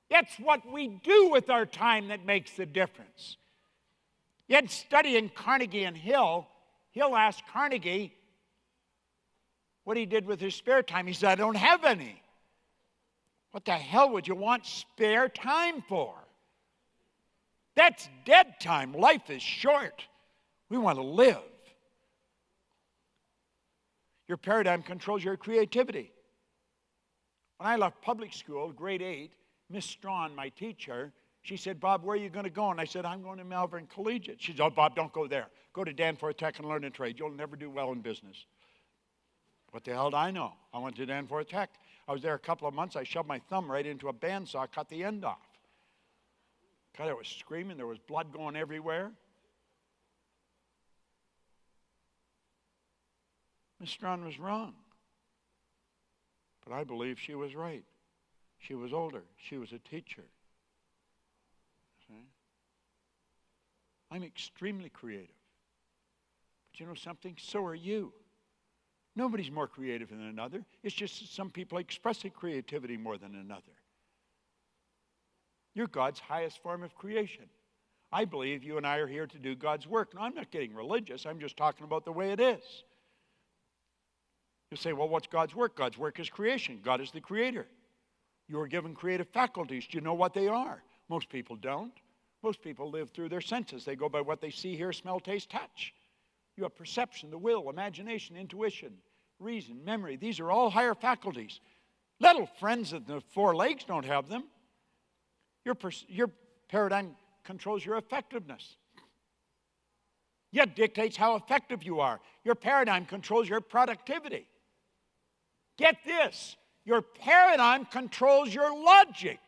It's what we do with our time that makes the difference. Yet studying Carnegie and Hill asked Carnegie what he did with his spare time. He said, I don't have any. What the hell would you want spare time for? That's dead time. Life is short. We want to live. Your paradigm controls your creativity. When I left public school, grade 8, Miss Strawn, my teacher, she said, Bob, where are you going to go? And I said, I'm going to Malvern Collegiate. She said, oh, Bob, don't go there. Go to Danforth Tech and learn a trade. You'll never do well in business. What the hell do I know? I went to Danforth Tech. I was there a couple of months. I shoved my thumb right into a bandsaw, cut the end off. God, I was screaming. There was blood going everywhere. Miss Strawn was wrong. But I believe she was right. She was older. She was a teacher. See? I'm extremely creative. But you know something? So are you. Nobody's more creative than another. It's just that some people express their creativity more than another. You're God's highest form of creation. I believe you and I are here to do God's work. Now, I'm not getting religious. I'm just talking about the way it is. You say, well, what's God's work? God's work is creation. God is the creator. You are given creative faculties. Do you know what they are? Most people don't. Most people live through their senses. They go by what they see, hear, smell, taste, touch. You have perception, the will, imagination, intuition, reason, memory. These are all higher faculties. Little friends of the 4 legs don't have them. Your paradigm controls your effectiveness. Yet dictates how effective you are. Your paradigm controls your productivity. Get this. Your paradigm controls your logic.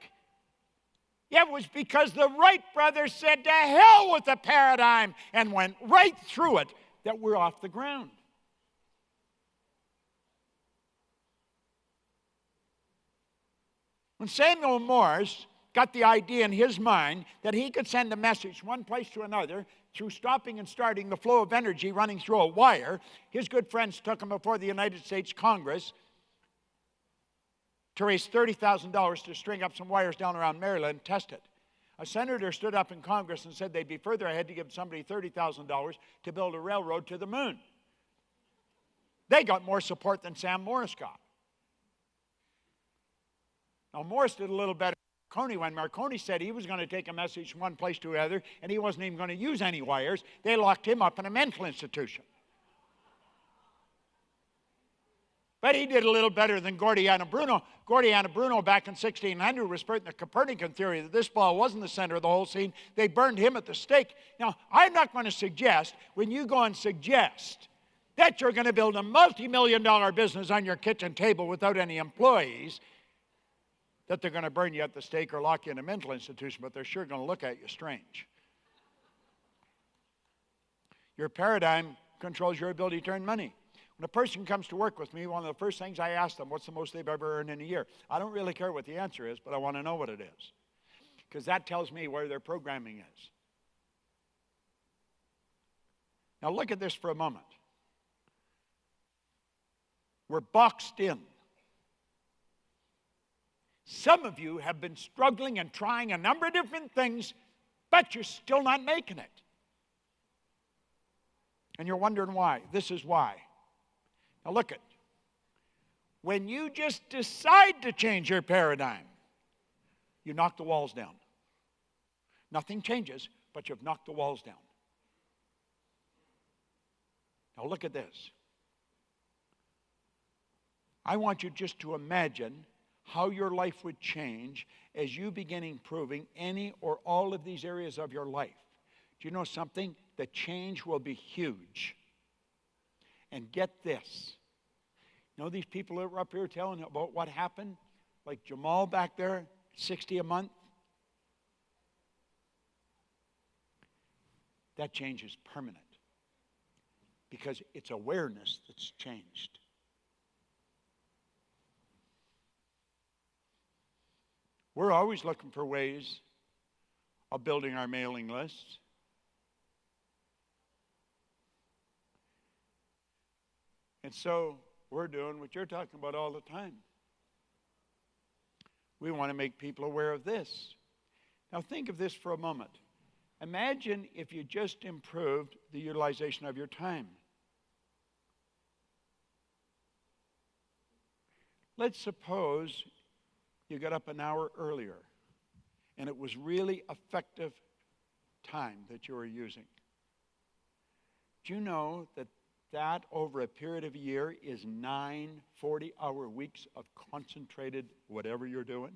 It was because the Wright brothers said, to hell with the paradigm, and went right through it, that we're off the ground. When Samuel Morse got the idea in his mind that he could send a message one place to another through stopping and starting the flow of energy running through a wire, his good friends took him before the United States Congress to raise $30,000 to string up some wires down around Maryland and test it. A senator stood up in Congress and said they'd be further ahead to give somebody $30,000 to build a railroad to the moon. They got more support than Sam Morris got. Now, Morris did a little better than Marconi when Marconi said he was going to take a message from one place to another and he wasn't even going to use any wires. They locked him up in a mental institution. But he did a little better than Gordiano Bruno. Gordiano Bruno back in 1600 was spreading the Copernican theory that this ball wasn't the center of the whole scene. They burned him at the stake. Now, I'm not going to suggest, when you go and suggest that you're going to build a multi-million-dollar business on your kitchen table without any employees, that they're going to burn you at the stake or lock you in a mental institution, but they're sure going to look at you strange. Your paradigm controls your ability to earn money. When a person comes to work with me, one of the first things I ask them, what's the most they've ever earned in a year? I don't really care what the answer is, but I want to know what it is. Because that tells me where their programming is. Now look at this for a moment. We're boxed in. Some of you have been struggling and trying a number of different things, but you're still not making it. And you're wondering why. This is why. Now look at, when you just decide to change your paradigm, you knock the walls down. Nothing changes, but you've knocked the walls down. Now look at this. I want you just to imagine how your life would change as you begin improving any or all of these areas of your life. Do you know something? The change will be huge. And get this. You know these people that were up here telling about what happened? Like Jamal back there, $60 a month? That change is permanent. because it's awareness that's changed. We're always looking for ways of building our mailing lists. And so we're doing what you're talking about all the time. We want to make people aware of this. Now think of this for a moment. Imagine if you just improved the utilization of your time. Let's suppose you got up an hour earlier and it was really effective time that you were using. Do you know that over a period of a year is 9 40-hour weeks of concentrated whatever you're doing?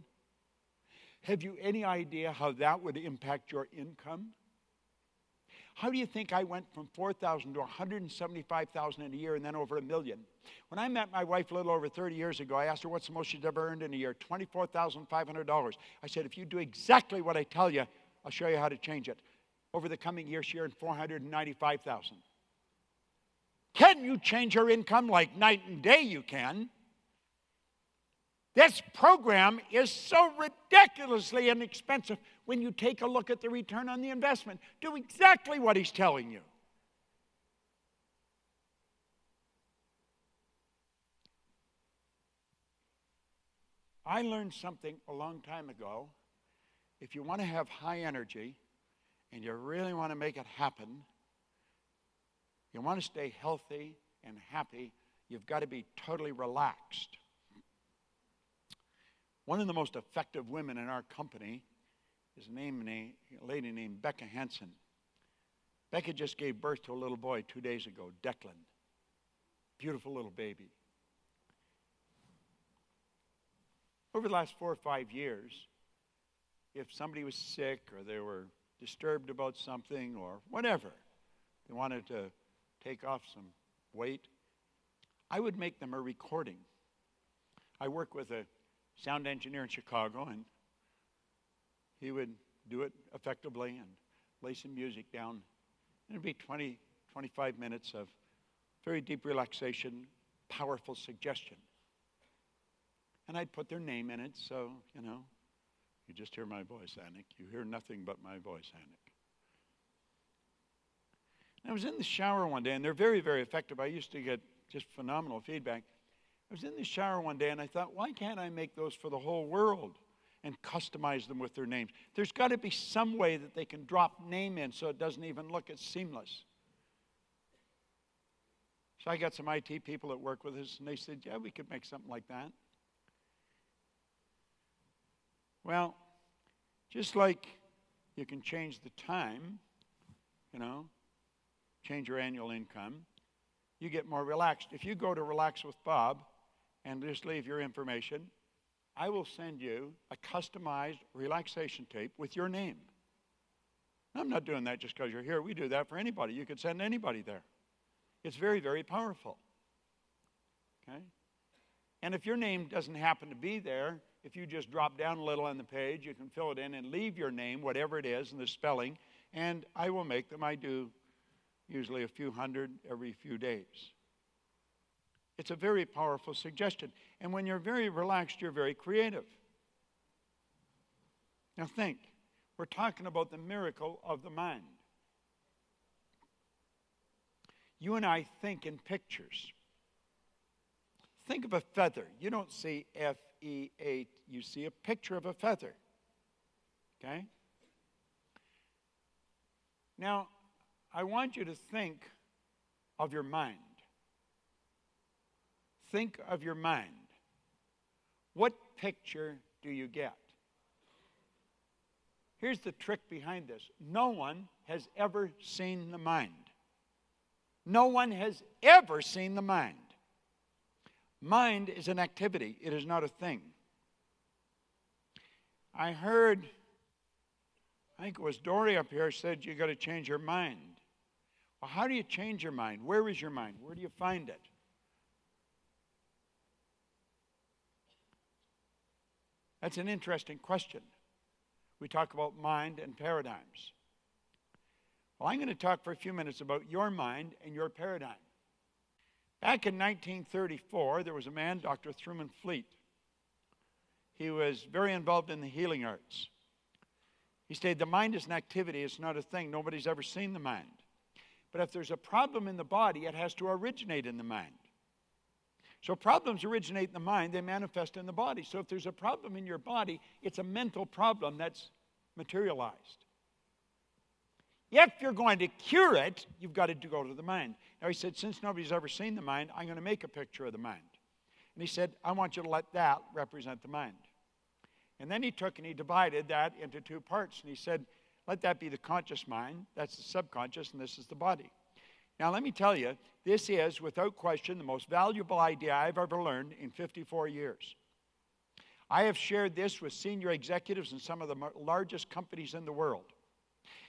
Have you any idea how that would impact your income? How do you think I went from $4,000 to $175,000 in a year and then over $1 million? When I met my wife a little over 30 years ago, I asked her what's the most she's ever earned in a year. $24,500. I said, if you do exactly what I tell you, I'll show you how to change it. Over the coming year, she earned $495,000. Can you change your income like night and day? You can. This program is so ridiculously inexpensive when you take a look at the return on the investment. Do exactly what he's telling you. I learned something a long time ago. If you want to have high energy and you really want to make it happen, you want to stay healthy and happy, you've got to be totally relaxed. One of the most effective women in our company is a lady named Becca Hansen. Becca just gave birth to a little boy 2 days ago, Declan. Beautiful little baby. Over the last 4 or 5 years, if somebody was sick or they were disturbed about something or whatever, they wanted to take off some weight, I would make them a recording. I work with a sound engineer in Chicago, and he would do it effectively and lay some music down. And it'd be 20, 25 minutes of very deep relaxation, powerful suggestion. And I'd put their name in it, so, you just hear my voice, Anik. You hear nothing but my voice, Anik. I was in the shower one day, and they're very, very effective. I used to get just phenomenal feedback. I was in the shower one day, and I thought, why can't I make those for the whole world and customize them with their names? There's got to be some way that they can drop name in so it doesn't even look as seamless. So I got some IT people that work with us, and they said, yeah, we could make something like that. Well, just like you can change the time, change your annual income, you get more relaxed. If you go to Relax with Bob and just leave your information, I will send you a customized relaxation tape with your name. I'm not doing that just because you're here. We do that for anybody. You could send anybody there. It's very, very powerful. Okay? And if your name doesn't happen to be there, if you just drop down a little on the page, you can fill it in and leave your name, whatever it is, and the spelling, and I will make them. I do usually a few hundred every few days. It's a very powerful suggestion. And when you're very relaxed, you're very creative. Now think, we're talking about the miracle of the mind. You and I think in pictures. Think of a feather. You don't see F-E-A, you see a picture of a feather. Okay? Now, I want you to think of your mind. Think of your mind. What picture do you get? Here's the trick behind this. No one has ever seen the mind. No one has ever seen the mind. Mind is an activity. It is not a thing. I heard, I think it was Dory up here said you got to change your mind. Well, how do you change your mind? Where is your mind? Where do you find it? That's an interesting question. We talk about mind and paradigms. Well, I'm going to talk for a few minutes about your mind and your paradigm. Back in 1934, there was a man, Dr. Thurman Fleet. He was very involved in the healing arts. He stated, the mind is an activity, it's not a thing. Nobody's ever seen the mind. But if there's a problem in the body, it has to originate in the mind. So problems originate in the mind, they manifest in the body. So if there's a problem in your body, it's a mental problem that's materialized. If you're going to cure it, you've got to go to the mind. Now he said, since nobody's ever seen the mind, I'm going to make a picture of the mind. And he said, I want you to let that represent the mind. And then he took and he divided that into two parts. And he said, let that be the conscious mind, that's the subconscious, and this is the body. Now let me tell you, this is, without question, the most valuable idea I've ever learned in 54 years. I have shared this with senior executives in some of the largest companies in the world.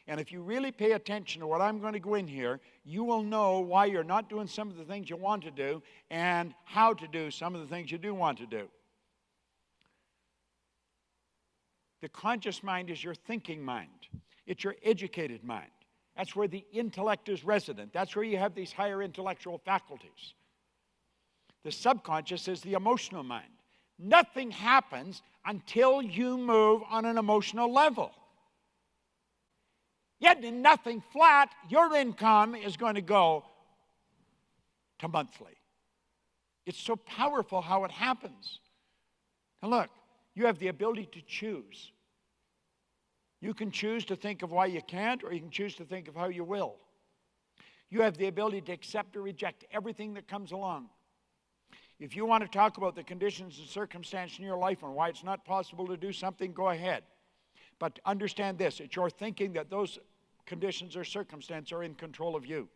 And if you really pay attention to what I'm going to go in here, you will know why you're not doing some of the things you want to do and how to do some of the things you do want to do. The conscious mind is your thinking mind. It's your educated mind. That's where the intellect is resident. That's where you have these higher intellectual faculties. The subconscious is the emotional mind. Nothing happens until you move on an emotional level. Yet in nothing flat, your income is going to go to monthly. It's so powerful how it happens. Now look, you have the ability to choose. You can choose to think of why you can't, or you can choose to think of how you will. You have the ability to accept or reject everything that comes along. If you want to talk about the conditions and circumstances in your life and why it's not possible to do something, go ahead. But understand this, it's your thinking that those conditions or circumstances are in control of you.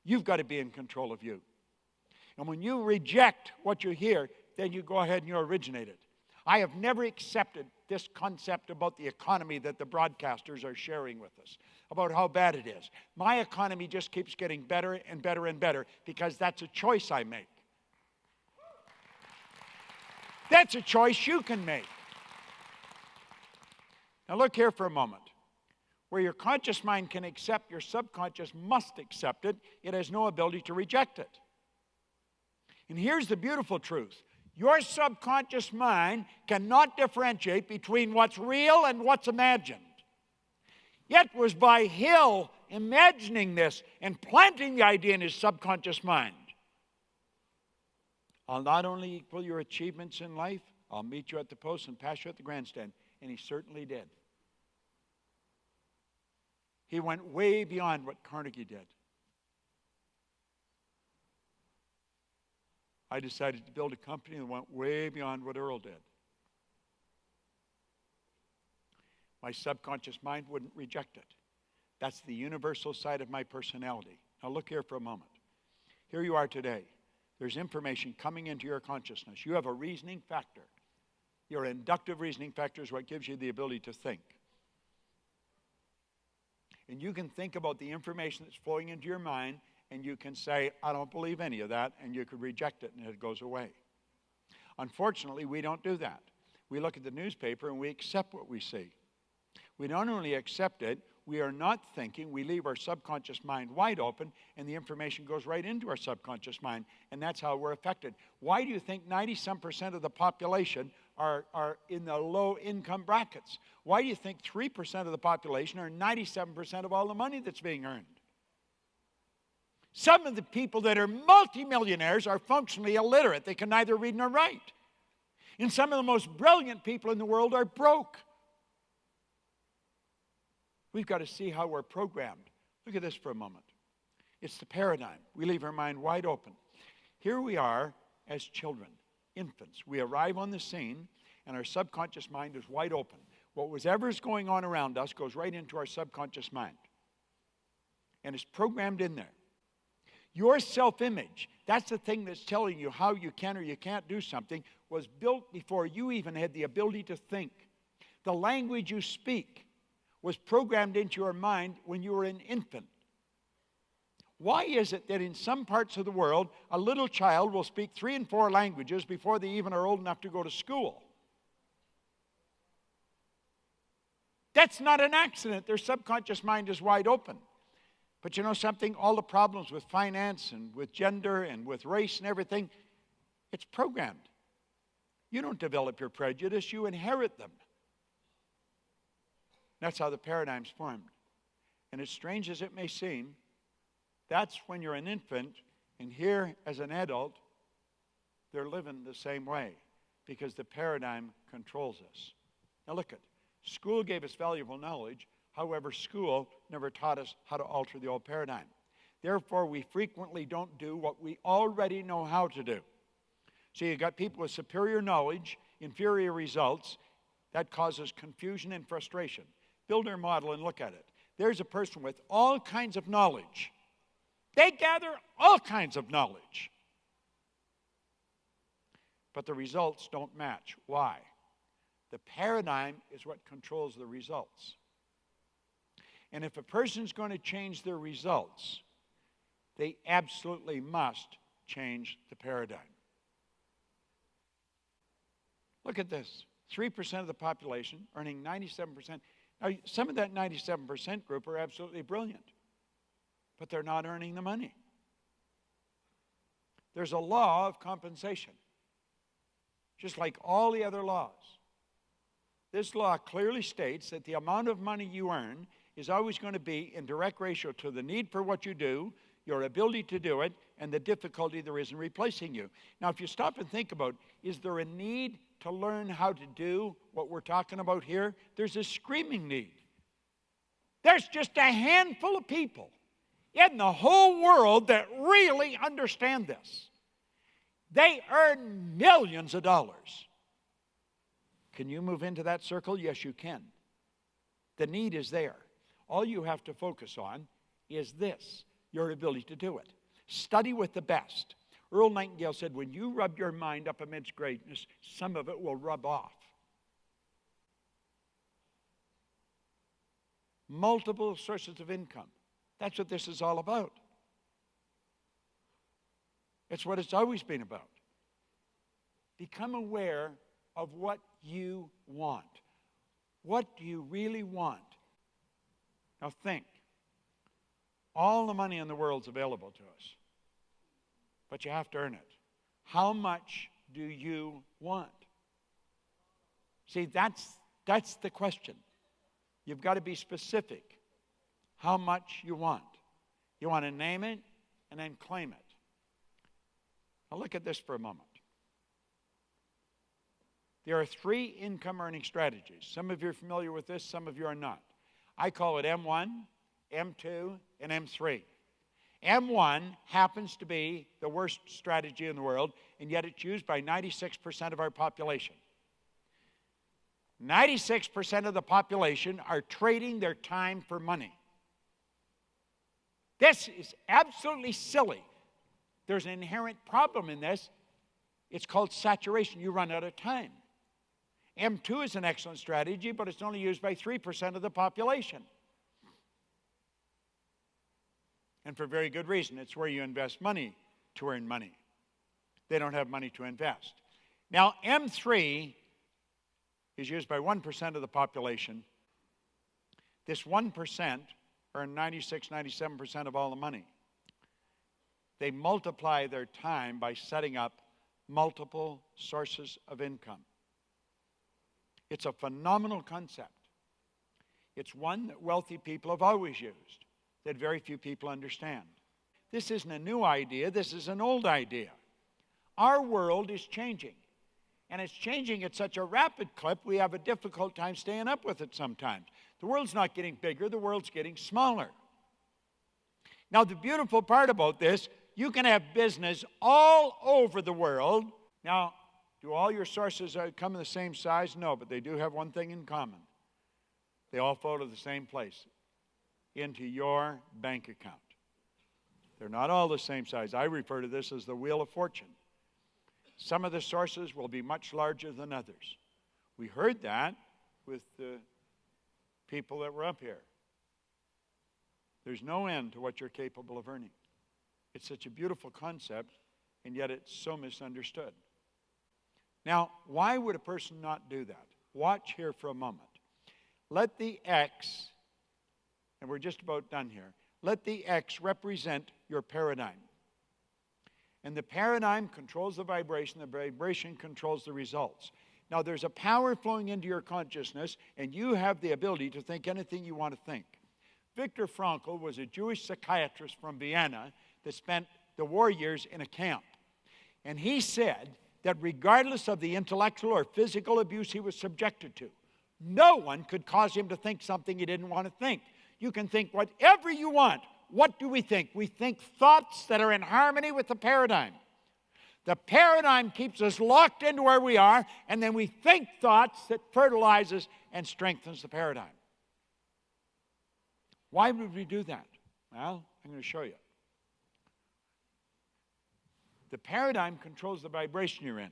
You've got to be in control of you. And when you reject what you hear, then you go ahead and you originate it. I have never accepted this concept about the economy that the broadcasters are sharing with us, about how bad it is. My economy just keeps getting better and better and better because that's a choice I make. That's a choice you can make. Now look here for a moment. Where your conscious mind can accept, your subconscious must accept it. It has no ability to reject it. And here's the beautiful truth. Your subconscious mind cannot differentiate between what's real and what's imagined. Yet it was by Hill imagining this and planting the idea in his subconscious mind. I'll not only equal your achievements in life, I'll meet you at the post and pass you at the grandstand. And he certainly did. He went way beyond what Carnegie did. I decided to build a company that went way beyond what Earl did. My subconscious mind wouldn't reject it. That's the universal side of my personality. Now look here for a moment. Here you are today. There's information coming into your consciousness. You have a reasoning factor. Your inductive reasoning factor is what gives you the ability to think. And you can think about the information that's flowing into your mind, and you can say, I don't believe any of that, and you could reject it, and it goes away. Unfortunately, we don't do that. We look at the newspaper, and we accept what we see. We don't only accept it, we are not thinking. We leave our subconscious mind wide open, and the information goes right into our subconscious mind, and that's how we're affected. Why do you think 90-some% of the population are in the low-income brackets? Why do you think 3% of the population are 97% of all the money that's being earned? Some of the people that are multimillionaires are functionally illiterate. They can neither read nor write. And some of the most brilliant people in the world are broke. We've got to see how we're programmed. Look at this for a moment. It's the paradigm. We leave our mind wide open. Here we are as children, infants. We arrive on the scene, and our subconscious mind is wide open. Whatever is going on around us goes right into our subconscious mind. And it's programmed in there. Your self-image, that's the thing that's telling you how you can or you can't do something, was built before you even had the ability to think. The language you speak was programmed into your mind when you were an infant. Why is it that in some parts of the world, a little child will speak 3 and 4 languages before they even are old enough to go to school? That's not an accident. Their subconscious mind is wide open. But you know something? All the problems with finance and with gender and with race and everything, it's programmed. You don't develop your prejudice, you inherit them. That's how the paradigm's formed. And as strange as it may seem, that's when you're an infant, and here as an adult, they're living the same way because the paradigm controls us. Now look at, school gave us valuable knowledge. However, school never taught us how to alter the old paradigm. Therefore, we frequently don't do what we already know how to do. So you got people with superior knowledge, inferior results. That causes confusion and frustration. Build their model and look at it. There's a person with all kinds of knowledge. They gather all kinds of knowledge. But the results don't match. Why? The paradigm is what controls the results. And if a person's going to change their results, they absolutely must change the paradigm. Look at this. 3% of the population earning 97%. Now, some of that 97% group are absolutely brilliant, but they're not earning the money. There's a law of compensation, just like all the other laws. This law clearly states that the amount of money you earn is always going to be in direct ratio to the need for what you do, your ability to do it, and the difficulty there is in replacing you. Now, if you stop and think about, is there a need to learn how to do what we're talking about here? There's a screaming need. There's just a handful of people in the whole world that really understand this. They earn millions of dollars. Can you move into that circle? Yes, you can. The need is there. All you have to focus on is this, your ability to do it. Study with the best. Earl Nightingale said, when you rub your mind up amidst greatness, some of it will rub off. Multiple sources of income. That's what this is all about. It's what it's always been about. Become aware of what you want. What do you really want? Now think. All the money in the world is available to us, but you have to earn it. How much do you want? See, that's the question. You've got to be specific. How much you want. You want to name it and then claim it. Now look at this for a moment. There are 3 income earning strategies. Some of you are familiar with this, some of you are not. I call it M1, M2, and M3. M1 happens to be the worst strategy in the world, and yet it's used by 96% of our population. 96% of the population are trading their time for money. This is absolutely silly. There's an inherent problem in this. It's called saturation. You run out of time. M2 is an excellent strategy, but it's only used by 3% of the population. And for very good reason. It's where you invest money to earn money. They don't have money to invest. Now, M3 is used by 1% of the population. This 1% earn 96, 97% of all the money. They multiply their time by setting up multiple sources of income. It's a phenomenal concept. It's one that wealthy people have always used, that very few people understand. This isn't a new idea, this is an old idea. Our world is changing, and it's changing at such a rapid clip, we have a difficult time staying up with it sometimes. The world's not getting bigger, the world's getting smaller. Now, the beautiful part about this, you can have business all over the world. Now, do all your sources come in the same size? No, but they do have one thing in common. They all flow to the same place, into your bank account. They're not all the same size. I refer to this as the wheel of fortune. Some of the sources will be much larger than others. We heard that with the people that were up here. There's no end to what you're capable of earning. It's such a beautiful concept, and yet it's so misunderstood. Now, why would a person not do that? Watch here for a moment. Let the X, and we're just about done here, let the X represent your paradigm. And the paradigm controls the vibration controls the results. Now, there's a power flowing into your consciousness, and you have the ability to think anything you want to think. Viktor Frankl was a Jewish psychiatrist from Vienna that spent the war years in a camp. And he said that regardless of the intellectual or physical abuse he was subjected to, no one could cause him to think something he didn't want to think. You can think whatever you want. What do we think? We think thoughts that are in harmony with the paradigm. The paradigm keeps us locked into where we are, and then we think thoughts that fertilizes and strengthens the paradigm. Why would we do that? Well, I'm going to show you. The paradigm controls the vibration you're in.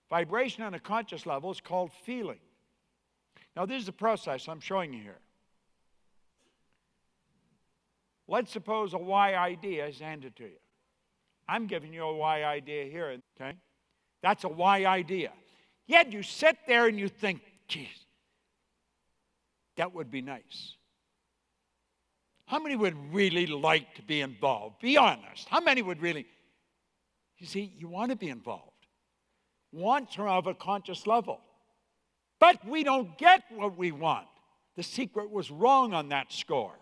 Vibration on a conscious level is called feeling. Now, this is the process I'm showing you here. Let's suppose a Y idea is handed to you. I'm giving you a Y idea here, okay? That's a Y idea. Yet you sit there and you think, geez, that would be nice. How many would really like to be involved? Be honest. How many would really? You see, you want to be involved. Wants are of a conscious level. But we don't get what we want. The secret was wrong on that score.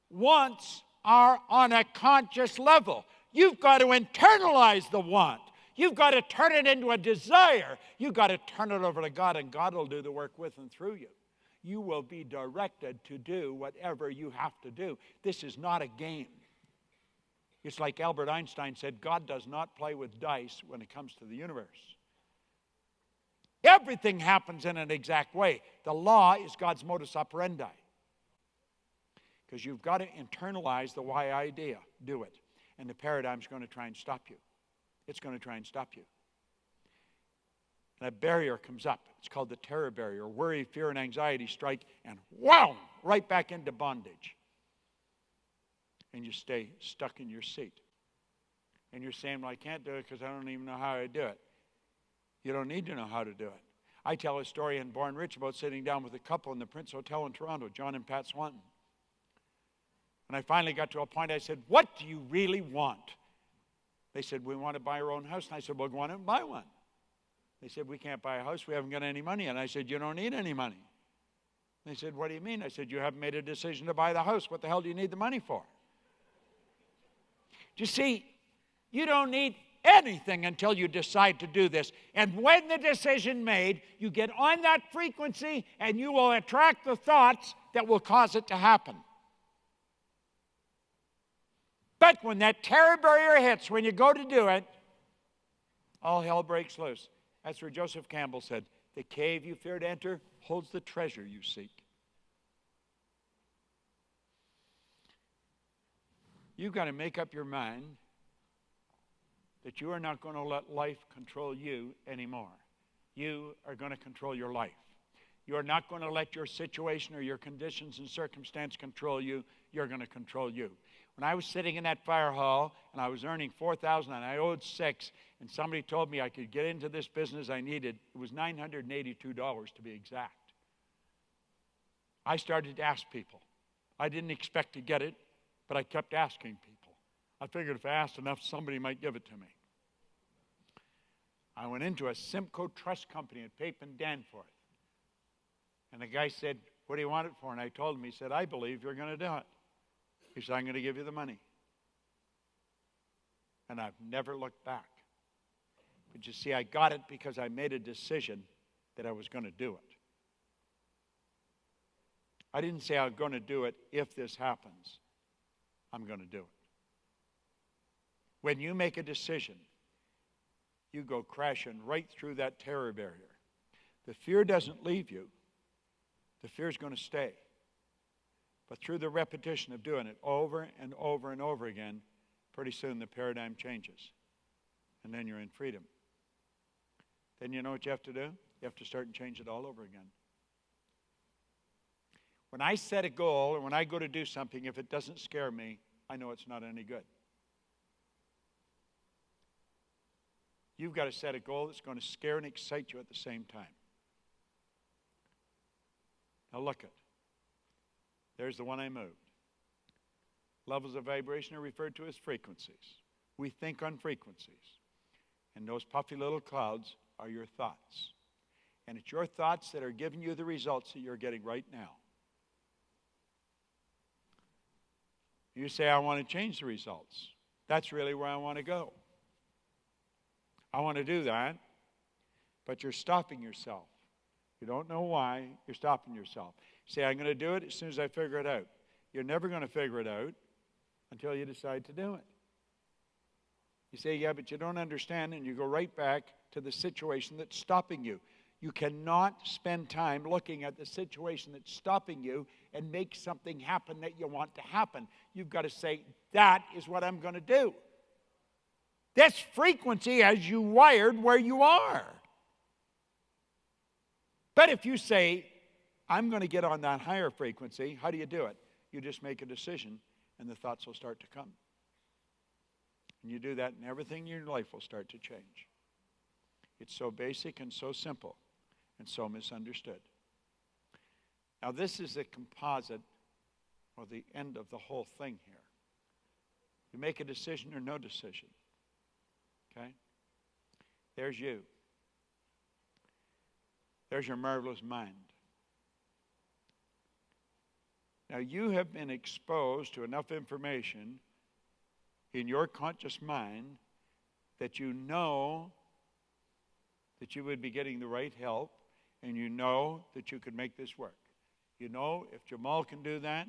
Wants are on a conscious level. You've got to internalize the want. You've got to turn it into a desire. You've got to turn it over to God, and God will do the work with and through you. You will be directed to do whatever you have to do. This is not a game. It's like Albert Einstein said, God does not play with dice when it comes to the universe. Everything happens in an exact way. The law is God's modus operandi. Because you've got to internalize the why idea. Do it. And the paradigm's going to try and stop you. It's going to try and stop you. And a barrier comes up. It's called the terror barrier. Worry, fear, and anxiety strike, and wow, right back into bondage. And you stay stuck in your seat. And you're saying, well, I can't do it because I don't even know how to do it. You don't need to know how to do it. I tell a story in Born Rich about sitting down with a couple in the Prince Hotel in Toronto, John and Pat Swanton. And I finally got to a point, I said, what do you really want? They said, we want to buy our own house. And I said, well, go on and buy one. They said, we can't buy a house. We haven't got any money. And I said, you don't need any money. They said, what do you mean? I said, you haven't made a decision to buy the house. What the hell do you need the money for? You see, you don't need anything until you decide to do this. And when the decision made, you get on that frequency and you will attract the thoughts that will cause it to happen. But when that terror barrier hits, when you go to do it, all hell breaks loose. That's where Joseph Campbell said, the cave you fear to enter holds the treasure you seek. You've got to make up your mind that you are not going to let life control you anymore. You are going to control your life. You are not going to let your situation or your conditions and circumstance control you. You're going to control you. When I was sitting in that fire hall and I was earning $4,000 and I owed $6,000, and somebody told me I could get into this business I needed, it was $982 to be exact. I started to ask people. I didn't expect to get it, but I kept asking people. I figured if I asked enough, somebody might give it to me. I went into a Simcoe Trust Company at Pape and Danforth. And the guy said, what do you want it for? And I told him, he said, I believe you're going to do it. He said, I'm going to give you the money. And I've never looked back. But you see, I got it because I made a decision that I was going to do it. I didn't say I'm going to do it if this happens. I'm going to do it. When you make a decision, you go crashing right through that terror barrier. The fear doesn't leave you. The fear is going to stay. But through the repetition of doing it over and over and over again, pretty soon the paradigm changes. And then you're in freedom. Then you know what you have to do? You have to start and change it all over again. When I set a goal or when I go to do something, if it doesn't scare me, I know it's not any good. You've got to set a goal that's going to scare and excite you at the same time. Now look it. There's the one I moved. Levels of vibration are referred to as frequencies. We think on frequencies. And those puffy little clouds are your thoughts. And it's your thoughts that are giving you the results that you're getting right now. You say, I want to change the results. That's really where I want to go. I want to do that, but you're stopping yourself. You don't know why, you're stopping yourself. You say, I'm going to do it as soon as I figure it out. You're never going to figure it out until you decide to do it. You say, yeah, but you don't understand, and you go right back to the situation that's stopping you. You cannot spend time looking at the situation that's stopping you and make something happen that you want to happen. You've got to say, that is what I'm going to do. This frequency has you wired where you are. But if you say, I'm going to get on that higher frequency, how do you do it? You just make a decision, and the thoughts will start to come. And you do that, and everything in your life will start to change. It's so basic and so simple and so misunderstood. Now, this is a composite, or the end of the whole thing here. You make a decision or no decision. Okay? There's you. There's your marvelous mind. Now, you have been exposed to enough information in your conscious mind that you know that you would be getting the right help, and you know that you could make this work. You know if Jamal can do that,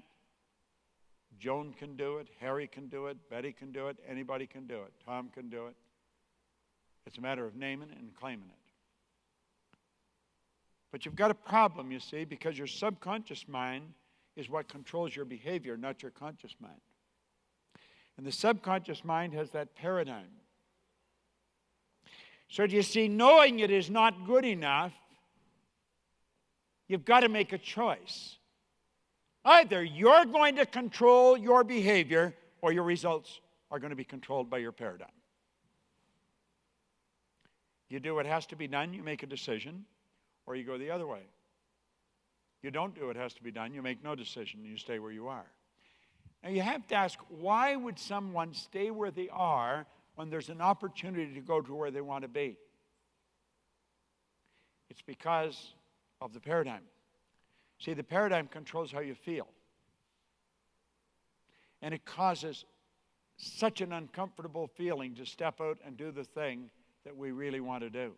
Joan can do it, Harry can do it, Betty can do it, anybody can do it, Tom can do it. It's a matter of naming it and claiming it. But you've got a problem, you see, because your subconscious mind is what controls your behavior, not your conscious mind. And the subconscious mind has that paradigm. So do you see, knowing it is not good enough, you've got to make a choice. Either you're going to control your behavior, or your results are going to be controlled by your paradigm. You do what has to be done, you make a decision, or you go the other way. You don't do what has to be done, you make no decision, and you stay where you are. Now you have to ask, why would someone stay where they are when there's an opportunity to go to where they want to be? It's because of the paradigm. See, the paradigm controls how you feel. And it causes such an uncomfortable feeling to step out and do the thing that we really want to do.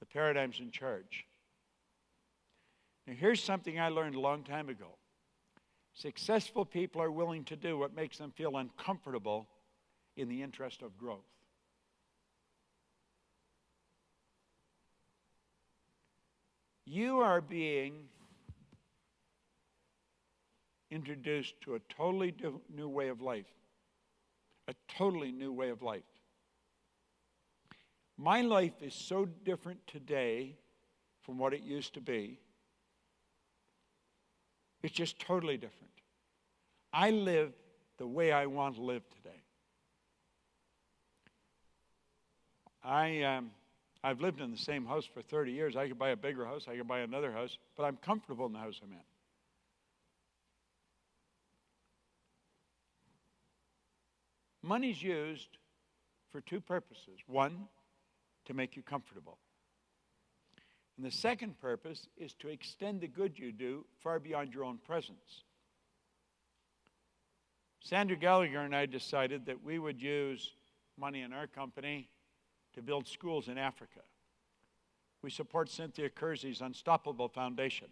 The paradigm's in charge. Now, here's something I learned a long time ago. Successful people are willing to do what makes them feel uncomfortable in the interest of growth. You are being introduced to a totally new way of life. A totally new way of life. My life is so different today from what it used to be. It's just totally different. I live the way I want to live today. I've lived in the same house for 30 years. I could buy a bigger house. I could buy another house. But I'm comfortable in the house I'm in. Money's used for two purposes. One, to make you comfortable. And the second purpose is to extend the good you do far beyond your own presence. Sandra Gallagher and I decided that we would use money in our company to build schools in Africa. We support Cynthia Kersey's Unstoppable Foundation.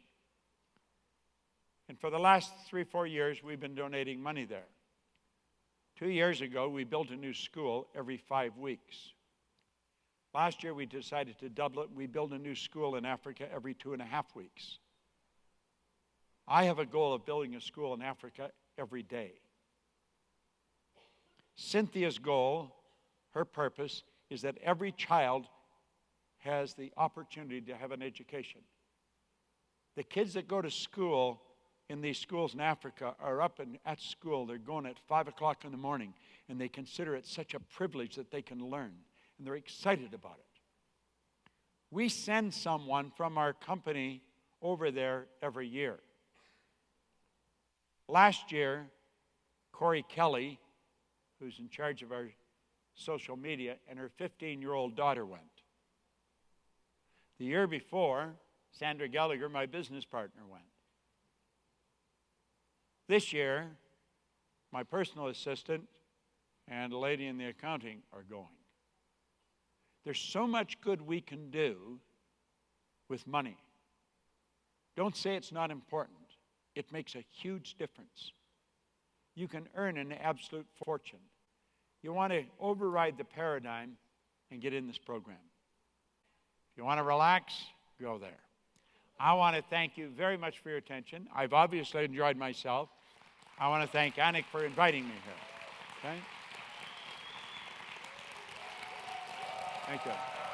And for the last 3-4 years, we've been donating money there. 2 years ago, we built a new school every 5 weeks. Last year, we decided to double it. We build a new school in Africa every 2.5 weeks. I have a goal of building a school in Africa every day. Cynthia's goal, her purpose, is that every child has the opportunity to have an education. The kids that go to school in these schools in Africa are up and at school. They're going at 5 o'clock in the morning, and they consider it such a privilege that they can learn. And they're excited about it. We send someone from our company over there every year. Last year, Corey Kelly, who's in charge of our social media, and her 15-year-old daughter went. The year before, Sandra Gallagher, my business partner, went. This year, my personal assistant and a lady in the accounting are going. There's so much good we can do with money. Don't say it's not important. It makes a huge difference. You can earn an absolute fortune. You want to override the paradigm and get in this program. If you want to relax, go there. I want to thank you very much for your attention. I've obviously enjoyed myself. I want to thank Anik for inviting me here. Okay? Thank you.